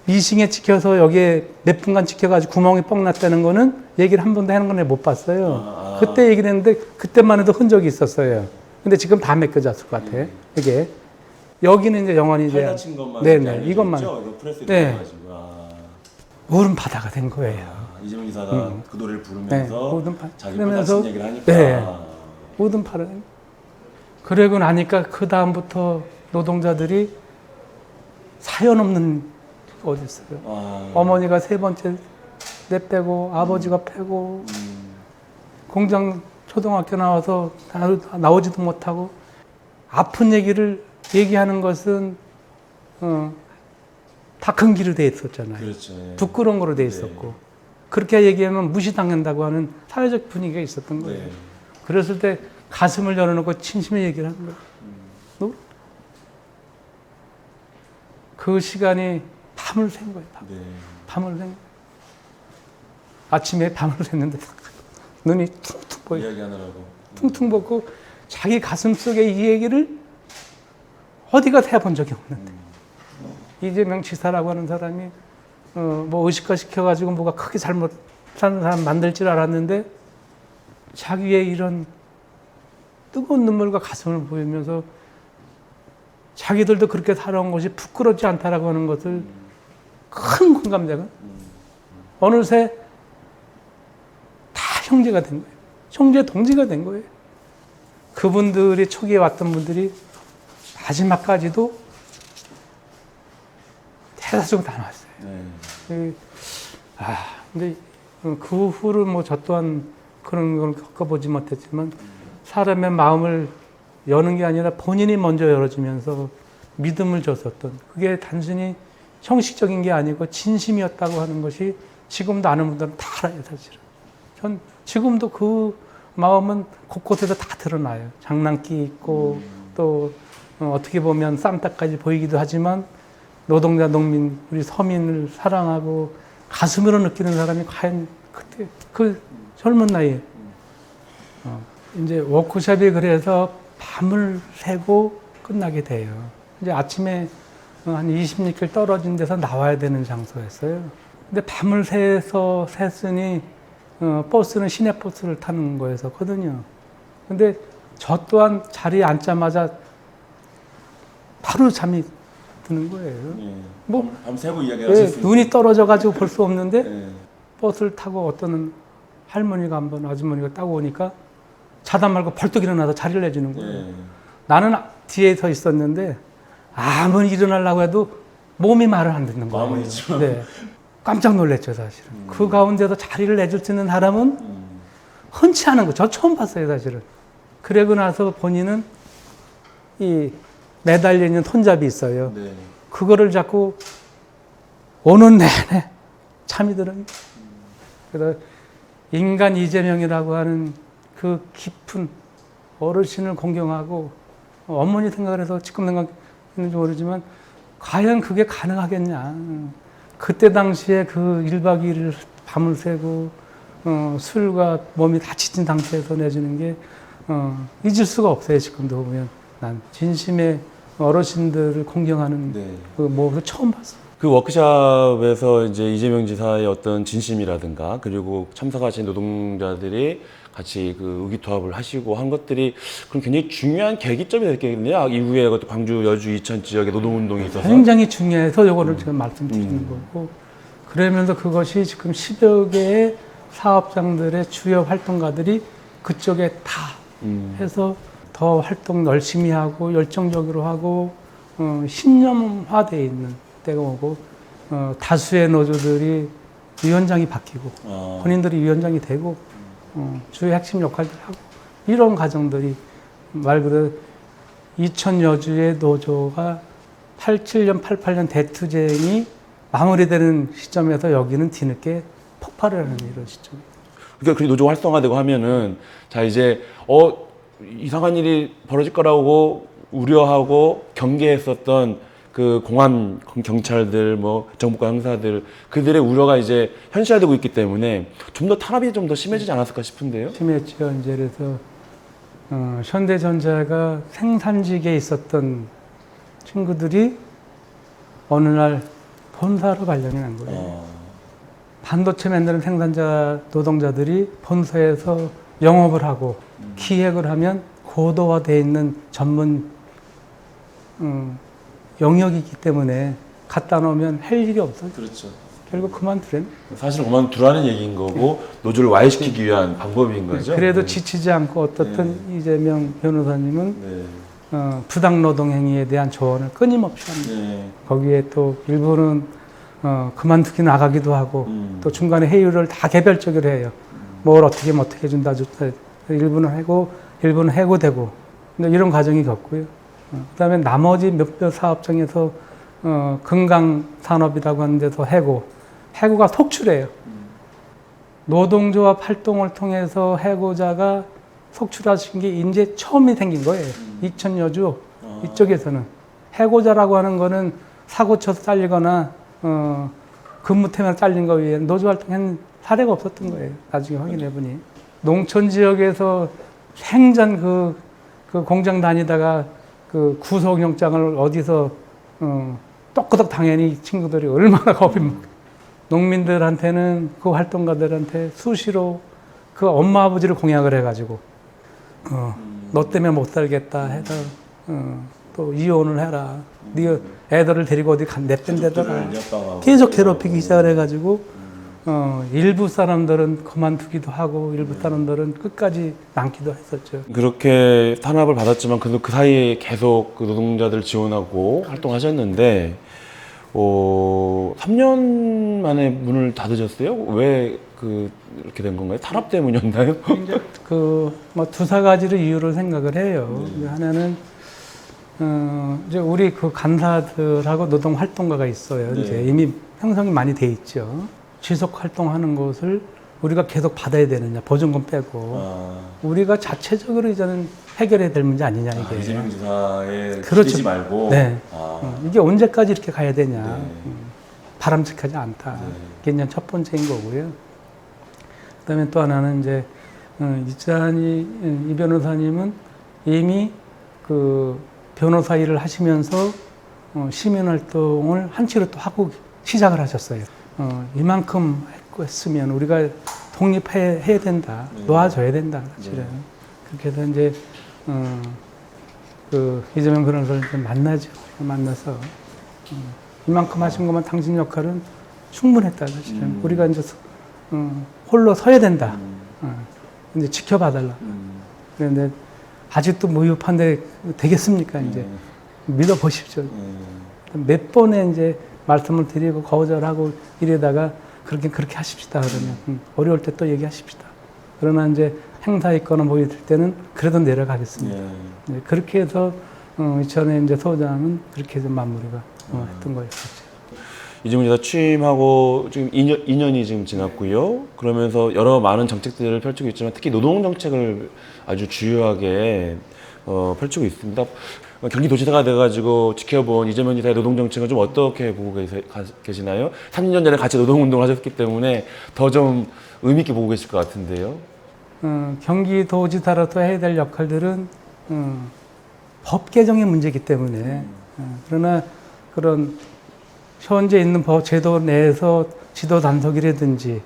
미싱에 찍혀서 여기에 몇 분간 찍혀가지고 구멍이 뻥 났다는 거는 얘기를 한 번도 하는 건 못 봤어요. 그때 얘기를 했는데 그때만 해도 흔적이 있었어요. 근데 지금 다 메꿔졌을 것 같아. 이게 여기는 이제 영원히 이제 다친 것만 네네 이것만 이거 프레스에 네. 들어가지고 울음 바다가 된 거예요. 이재명 지사가 그 노래를 부르면서 네, 모든 자기 그러면서 다친 얘기를 하니까 네. 모든 팔은 그러고 나니까 그 다음부터 노동자들이 사연 없는 어디 있어요. 어머니가 세 번째 내빼고 아버지가 패고 공장 초등학교 나와서 나오지도 못하고 아픈 얘기를 얘기하는 것은 다 금기로 돼 있었잖아요. 그렇죠. 부끄러운 거로 돼 있었고 그렇게 얘기하면 무시당한다고 하는 사회적 분위기가 있었던 거예요. 네. 그랬을 때 가슴을 열어놓고 진심의 얘기를 하는 거예요. 그 시간이 밤을 샌 거예요. 네. 밤을 샌 거예요. 아침에 밤을 샜는데 눈이 퉁퉁 보여요. 이야기하느라고. 퉁퉁 붓고 자기 가슴 속에 이 얘기를 어디 가서 해본 적이 없는데 이재명 지사라고 하는 사람이 뭐 의식화 시켜가지고 뭐가 크게 잘못하는 사람 만들 줄 알았는데 자기의 이런 뜨거운 눈물과 가슴을 보이면서 자기들도 그렇게 살아온 것이 부끄럽지 않다라고 하는 것을 큰 공감대가 어느새 다 형제가 된 거예요. 형제 동지가 된 거예요. 그분들이 초기에 왔던 분들이 마지막까지도 대다수가 다 나왔어요. 네. 근데 그 후로 뭐 저 또한 그런 걸 겪어보지 못했지만 사람의 마음을 여는 게 아니라 본인이 먼저 열어주면서 믿음을 줬었던 그게 단순히 형식적인 게 아니고 진심이었다고 하는 것이 지금도 아는 분들은 다 알아요, 사실은. 전 지금도 그 마음은 곳곳에서 다 드러나요. 장난기 있고 또 어떻게 보면 쌈딱까지 보이기도 하지만 노동자, 농민, 우리 서민을 사랑하고 가슴으로 느끼는 사람이 과연 그때 그 젊은 나이에 이제 워크숍이 그래서 밤을 새고 끝나게 돼요. 이제 아침에 한 20리길 떨어진 데서 나와야 되는 장소였어요. 근데 밤을 새서 샜으니 버스는 시내버스를 타는 거였었거든요. 근데 저 또한 자리에 앉자마자 바로 잠이 드는 거예요. 예. 뭐 밤새고 이야기하실 수 눈이 떨어져가지고 볼 수 없는데 예. 버스를 타고 어떤 할머니가 한번 아주머니가 따고 오니까 자다 말고 벌떡 일어나서 자리를 내주는 거예요. 예. 나는 뒤에 서 있었는데 아무리 일어나려고 해도 몸이 말을 안 듣는 거예요. 마음은 있지만. 네. 깜짝 놀랐죠, 사실은. 그 가운데서 자리를 내줄 수 있는 사람은 흔치 않은 거. 저 처음 봤어요, 사실은. 그러고 나서 본인은 이 매달려 있는 손잡이 있어요. 네. 그거를 자꾸 오는 내내 잠이 들어요. 그래서 인간 이재명이라고 하는 그 깊은 어르신을 공경하고 어머니 생각을 해서 지금 생각했는지 모르지만 과연 그게 가능하겠냐. 그때 당시에 그 1박 2일 밤을 새고 술과 몸이 다치진 상태에서 내주는 게 잊을 수가 없어요. 지금도 보면 난 진심의 어르신들을 공경하는 네. 그 모습을 처음 봤어요. 그 워크숍에서 이제 이재명 지사의 어떤 진심이라든가 그리고 참석하신 노동자들이 같이 그 의기투합을 하시고 한 것들이 그럼 굉장히 중요한 계기점이 됐겠네요. 이후에 그 광주, 여주, 이천 지역의 노동운동에 있어서. 굉장히 중요해서 이거를 지금 말씀드리는 거고, 그러면서 그것이 지금 10여 개의 사업장들의 주요 활동가들이 그쪽에 다 해서 더 활동 열심히 하고 열정적으로 하고 신념화되어 있는 때가 오고, 다수의 노조들이 위원장이 바뀌고 본인들이 위원장이 되고 주요 핵심 역할들을 하고, 이런 과정들이 말 그대로 2000여주의 노조가 87년, 88년 대투쟁이 마무리되는 시점에서 여기는 뒤늦게 폭발을 하는 이런 시점. 그러니까 그 노조 활성화되고 하면은 자 이제 이상한 일이 벌어질 거라고 우려하고 경계했었던 그 공안 경찰들 뭐 정부과 형사들 그들의 우려가 이제 현실화되고 있기 때문에 좀 더 탄압이 좀 더 심해지지 않았을까 싶은데요. 심했죠. 이제 그래서 현대전자가 생산직에 있었던 친구들이 어느 날 본사로 발령이 난 거예요. 반도체 만드는 생산자 노동자들이 본사에서 영업을 하고 기획을 하면 고도화되어 있는 전문 영역이기 때문에 갖다 놓으면 할 일이 없어요. 그렇죠. 결국 그만두래. 사실은 그만두라는 얘기인 거고 노조를 와해시키기 위한 방법인 거죠. 그래도 네. 지치지 않고 어떻든 이재명 변호사님은 네. 부당 노동 행위에 대한 조언을 끊임없이 합니다. 네. 거기에 또 일부는 그만두기 나가기도 하고 또 중간에 회의를 다 개별적으로 해요. 뭘 어떻게 준다 좋다. 일부는 하고 일부는 해고되고 이런 과정이 겪고요. 그다음에 나머지 몇몇 사업장에서 금강 산업이라고 하는 데서 해고가 속출해요. 노동조합 활동을 통해서 해고자가 속출하신 게 이제 처음이 생긴 거예요. 2000여주 이쪽에서는 해고자라고 하는 거는 사고 쳐서 잘리거나 근무 때문에 잘린 거 위에 노조 활동한 사례가 없었던 거예요. 나중에 확인해 보니 농촌 지역에서 생전 그 공장 다니다가 그 구속영장을 어디서 똑끄덕 당연히 친구들이 얼마나 겁이 농민들한테는 그 활동가들한테 수시로 그 엄마 아버지를 공약을 해가지고 너 때문에 못 살겠다 해서 또 이혼을 해라. 네 애들을 데리고 어디 냅댄데다가 계속 괴롭히기 시작을 해가지고 일부 사람들은 그만두기도 하고 일부 사람들은 끝까지 남기도 했었죠. 그렇게 탄압을 받았지만 그 사이에 계속 그 노동자들 지원하고 활동하셨는데 3년 만에 문을 닫으셨어요? 왜 이렇게 된 건가요? 탄압 때문이었나요? 이제 뭐 두세 가지로 이유를 생각을 해요. 하나는 이제 우리 그 간사들하고 노동 활동가가 있어요. 이제 이미 형성이 많이 돼 있죠. 지속 활동하는 것을 우리가 계속 받아야 되느냐, 보증금 빼고 우리가 자체적으로 이제는 해결해야 될 문제 아니냐 이게. 이재명 지사의 그렇죠. 기대지 말고. 네. 이게 언제까지 이렇게 가야 되냐. 네. 바람직하지 않다. 이게 이제 첫 번째인 거고요. 그다음에 또 하나는 이제 이 변호사님은 이미 그 변호사 일을 하시면서 시민 활동을 한치로 또 하고 시작을 하셨어요. 이만큼 했으면 우리가 독립해야 된다. 놓아줘야 된다. 사실은. 그렇게 해서 이제 그 이재명 변호사를 좀 만나죠. 만나서 이만큼 하신 것만 당신 역할은 충분했다. 사실은. 우리가 이제 홀로 서야 된다. 이제 지켜봐달라. 그런데 아직도 무효판데 되겠습니까? 이제 믿어보십시오. 몇 번에 이제 말씀을 드리고 거절하고 이러다가 그렇게 하십시다. 그러면 어려울 때 또 얘기하십시다. 그러나 이제 행사 있거나 뭐 이럴 때는 그래도 내려가겠습니다. 네, 그렇게 해서 이전에 이제 소장은 그렇게 해서 마무리가 했던 거였었죠. 이재명 지사 취임하고 지금 2년이 지금 지났고요. 그러면서 여러 많은 정책들을 펼치고 있지만 특히 노동 정책을 아주 주요하게 펼치고 있습니다. 경기도지사가 돼가지고 지켜본 이재명 지사의 노동 정책은 좀 어떻게 보고 계시나요? 3년 전에 같이 노동운동을 하셨기 때문에 더 좀 의미 있게 보고 계실 것 같은데요. 경기도지사로서 해야 될 역할들은 법 개정의 문제이기 때문에 그러나 그런 현재 있는 법 제도 내에서 지도 단속이라든지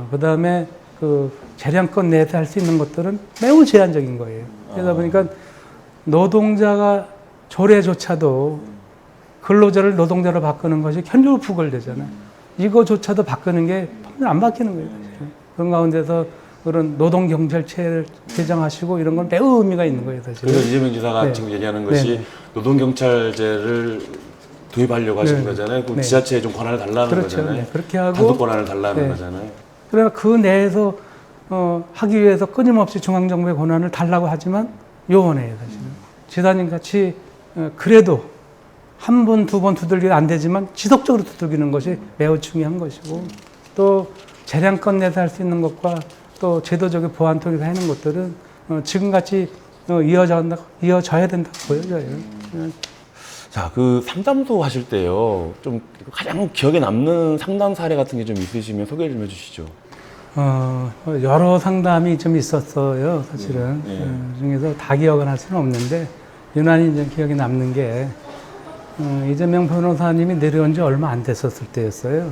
그다음에 그 재량권 내에서 할 수 있는 것들은 매우 제한적인 거예요. 그러다 보니까 노동자가 조례조차도 근로자를 노동자로 바꾸는 것이 현저히 부결되잖아요. 이거조차도 바꾸는 게 안 바뀌는 거예요. 그런 가운데서 그런 노동경찰체를 개정하시고 이런 건 매우 의미가 있는 거예요, 사실. 그래서 이재명 지사가 네. 지금 얘기하는 것이 네. 노동경찰제를 도입하려고 하시는 네. 거잖아요. 그럼 네. 지자체에 좀 권한을 달라는 그렇죠. 거잖아요. 네. 그렇게 하고 단독 권한을 달라는 네. 거잖아요. 그러나 그 내에서 하기 위해서 끊임없이 중앙정부의 권한을 달라고 하지만 요원해요, 사실은. 지사님 같이 그래도 한 번, 두 번 두들기는 안 되지만 지속적으로 두들기는 것이 매우 중요한 것이고 또 재량권 내에서 할 수 있는 것과 또 제도적인 보완 통해서 하는 것들은 지금같이 이어져야 된다고 보여져요. 자, 그 상담소 하실 때요, 좀 가장 기억에 남는 상담 사례 같은 게 좀 있으시면 소개 좀 해주시죠. 여러 상담이 좀 있었어요, 사실은. 네. 중에서 다 기억은 할 수는 없는데, 유난히 이제 기억에 남는 게, 이재명 변호사님이 내려온 지 얼마 안 됐었을 때였어요.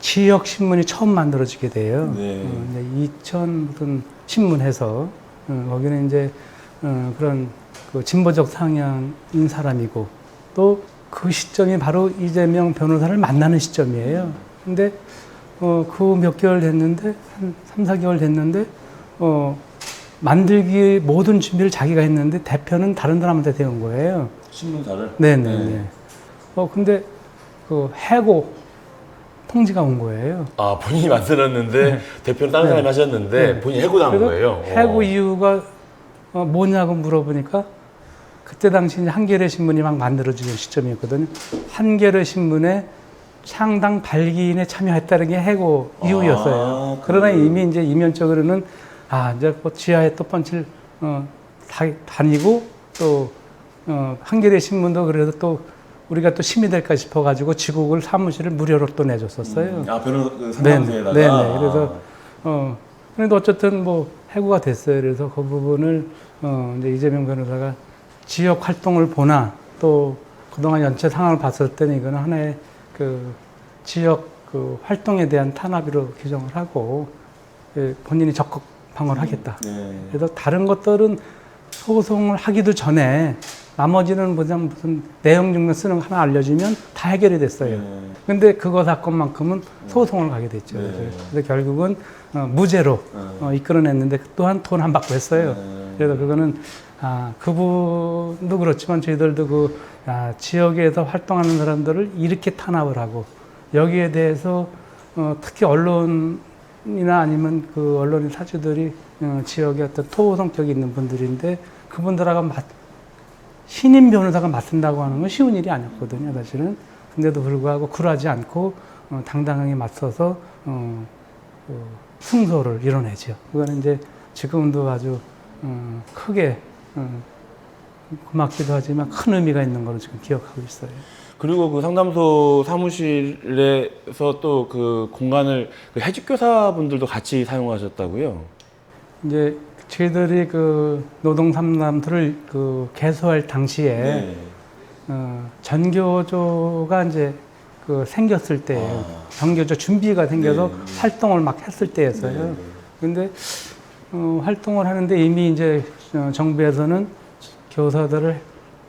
지역신문이 처음 만들어지게 돼요. 네. 2000 무슨 신문에서, 거기는 이제, 그런 그 진보적 상향인 사람이고, 또 그 시점이 바로 이재명 변호사를 만나는 시점이에요. 근데, 그 몇 개월 됐는데, 한 3, 4개월 됐는데, 만들기 모든 준비를 자기가 했는데, 대표는 다른 사람한테 대온 거예요. 신문사를? 네네네. 근데, 그 해고 통지가 온 거예요. 아, 본인이 만들었는데, 대표는 다른 네. 사람이 하셨는데, 네. 본인이 해고당한 그래서 거예요? 해고 이유가 뭐냐고 물어보니까, 그때 당시 이제 한겨레 신문이 막 만들어지는 시점이었거든요. 한겨레 신문에 창당 발기인에 참여했다는 게 해고 이유였어요. 그러나 이미 이제 이면적으로는 이제 뭐 지하에 또 펀치를 다니고 또 한겨레 신문도 그래도 또 우리가 또 힘이 될까 싶어가지고 지국을 사무실을 무료로 또 내줬었어요. 그 상담소에다가? 네네. 그래서 그래도 어쨌든 뭐 해고가 됐어요. 그래서 그 부분을 이제 이재명 변호사가 지역 활동을 보나 또 그동안 연체 상황을 봤을 때는 이거는 하나의 그 지역 그 활동에 대한 탄압으로 규정을 하고 본인이 적극 방어를 하겠다. 네. 그래서 다른 것들은 소송을 하기도 전에 나머지는 무슨 내용 증명 쓰는 거 하나 알려주면 다 해결이 됐어요. 네. 근데 그거 사건만큼은 소송을 가게 됐죠. 네. 그래서 결국은 무죄로 이끌어냈는데 또한 돈 안 받고 했어요. 그래서 그거는 그분도 그렇지만 저희들도 지역에서 활동하는 사람들을 이렇게 탄압을 하고 여기에 대해서 특히 언론이나 아니면 그 언론인 사주들이 지역에 어떤 토호 성격이 있는 분들인데 그분들하고 신임 변호사가 맞선다고 하는 건 쉬운 일이 아니었거든요, 사실은. 근데도 불구하고 굴하지 않고 당당하게 맞서서 승소를 이뤄내죠. 그거는 이제 지금도 아주 크게 고맙기도 하지만 큰 의미가 있는 걸로 지금 기억하고 있어요. 그리고 그 상담소 사무실에서 또 그 공간을 그 해직교사분들도 같이 사용하셨다고요? 이제 저희들이 그 노동 상담소를 그 개소할 당시에 네. 전교조가 이제 그 생겼을 때예요. 전교조 준비가 생겨서 네. 활동을 막 했을 때였어요. 네. 근데 활동을 하는데 이미 이제 정부에서는 교사들을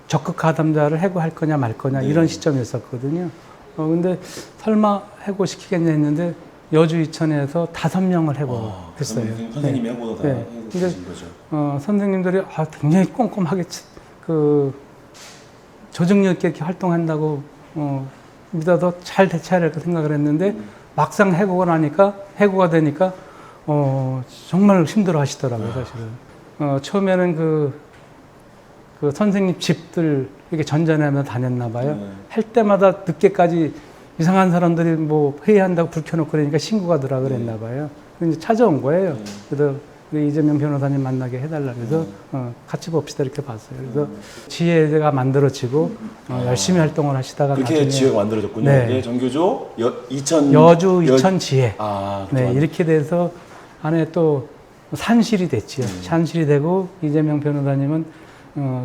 적극 가담자를 해고할 거냐 말 거냐 네. 이런 시점이었었거든요. 근데 설마 해고시키겠냐 했는데 여주 이천에서 5명을 해고했어요. 선생님이 해고다 네. 해고시킨 거죠. 선생님들이 굉장히 꼼꼼하게 그 조직력 있게 이렇게 활동한다고 믿어서 잘 대처해야 할 거 생각을 했는데 막상 해고가 되니까 정말 힘들어 하시더라고요, 사실은. 처음에는 그 선생님 집들 이렇게 전전하면서 다녔나 봐요. 할 때마다 늦게까지 이상한 사람들이 뭐 회의한다고 불 켜놓고 그러니까 신고가 들어가 그랬나 봐요. 그래서 이제 찾아온 거예요. 그래서 우리 이재명 변호사님 만나게 해달라 그래서 같이 봅시다 이렇게 봤어요. 그래서 지혜가 만들어지고 열심히 활동을 하시다가 그렇게 나중에 지혜가 만들어졌군요. 네. 네. 정교조 여주 이천 지혜. 네, 이렇게 돼서 안에 또 산실이 됐지요. 산실이 되고 이재명 변호사님은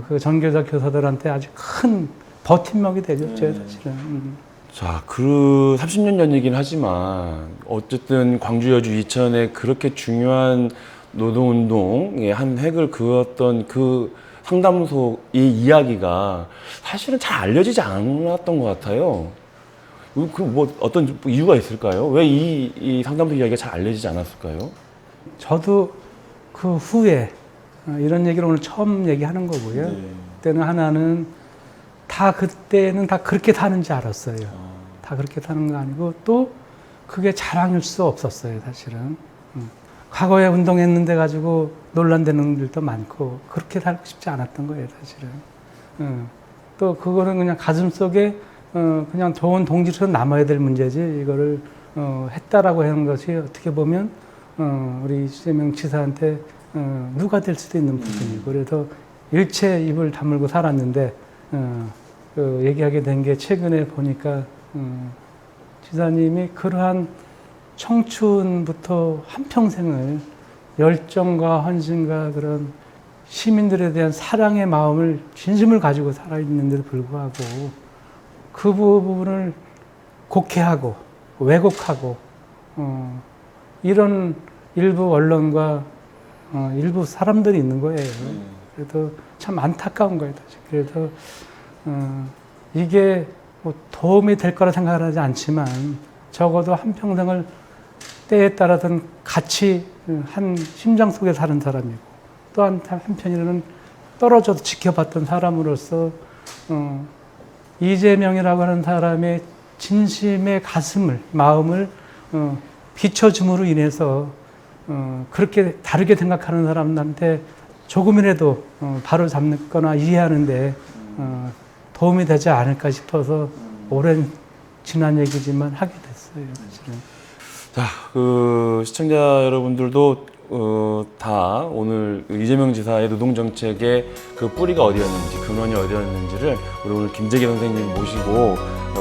그 전교자 교사들한테 아주 큰 버팀목이 되죠, 사실은. 자, 그 30년 전 얘기는 하지만 어쨌든 광주, 여주, 이천에 그렇게 중요한 노동운동의 한 획을 그었던 그 상담소의 이야기가 사실은 잘 알려지지 않았던 것 같아요. 그 뭐 어떤 이유가 있을까요? 왜 이 상담소 이야기가 잘 알려지지 않았을까요? 저도 그 후에 이런 얘기를 오늘 처음 얘기하는 거고요. 그때는 하나는 그때는 다 그렇게 사는지 알았어요. 다 그렇게 사는 거 아니고 또 그게 자랑일 수 없었어요, 사실은. 과거에 운동했는데 가지고 논란되는 일도 많고 그렇게 살고 싶지 않았던 거예요, 사실은. 또 그거는 그냥 가슴 속에 그냥 좋은 동지로 남아야 될 문제지 이거를 했다라고 하는 것이 어떻게 보면 우리 이재명 지사한테 누가 될 수도 있는 부분이고 그래서 일체 입을 다물고 살았는데 얘기하게 된 게 최근에 보니까 지사님이 그러한 청춘부터 한평생을 열정과 헌신과 그런 시민들에 대한 사랑의 마음을 진심을 가지고 살아있는데도 불구하고 그 부분을 곡해하고 왜곡하고 이런 일부 언론과 일부 사람들이 있는 거예요. 그래도 참 안타까운 거예요. 그래서 이게 뭐 도움이 될 거라 생각을 하지 않지만 적어도 한평생을 때에 따라서는 같이 한 심장 속에 사는 사람이고 또 한편으로는 떨어져도 지켜봤던 사람으로서 이재명이라고 하는 사람의 진심의 마음을 비춰줌으로 인해서 그렇게 다르게 생각하는 사람한테 조금이라도 바로 잡거나 이해하는데 도움이 되지 않을까 싶어서 오랜 지난 얘기지만 하게 됐어요. 사실은. 자, 그 시청자 여러분들도 다 오늘 이재명 지사의 노동정책의 그 뿌리가 어디였는지, 근원이 어디였는지를 우리 오늘 김재기 선생님 모시고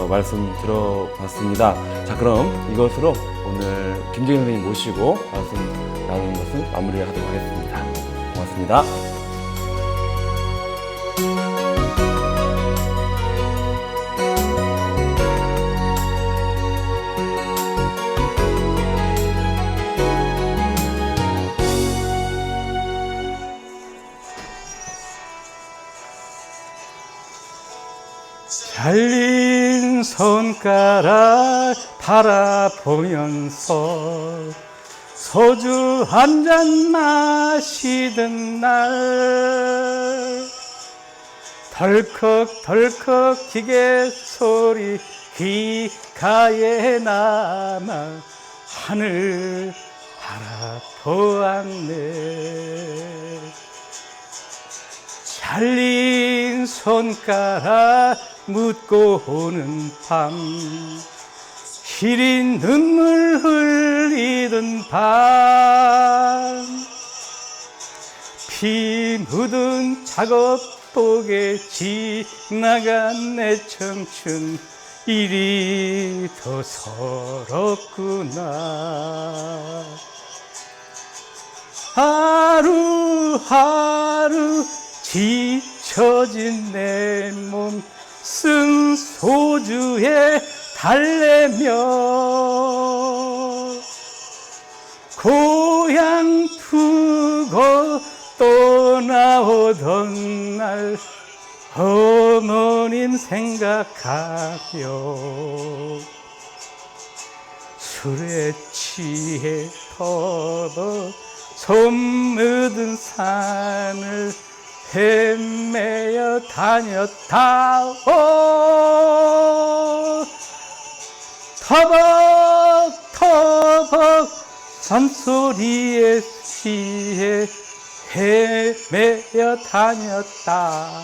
말씀 들어봤습니다. 자, 그럼 이것으로 오늘 김재기 선생님 모시고 말씀 나누는 것은 마무리하도록 하겠습니다. 고맙습니다. 잘린 손가락 바라보면서 소주 한 잔 마시던 날 덜컥덜컥 기계 소리 귓가에 남아 하늘 바라보았네. 잘린 손가락 묻고 오는 밤 시린 눈물 흘리던 밤 피 묻은 작업복에 지나간 내 청춘 이리 더 서럽구나. 하루하루 지쳐진 내 몸 쓴 소주에 달래며 고향 두고 떠나오던 날 어머님 생각하며 술에 취해 터벅 손 묻은 산을 헤매어 다녔다. 터벅터벅 산소리에 취해 헤매어 다녔다.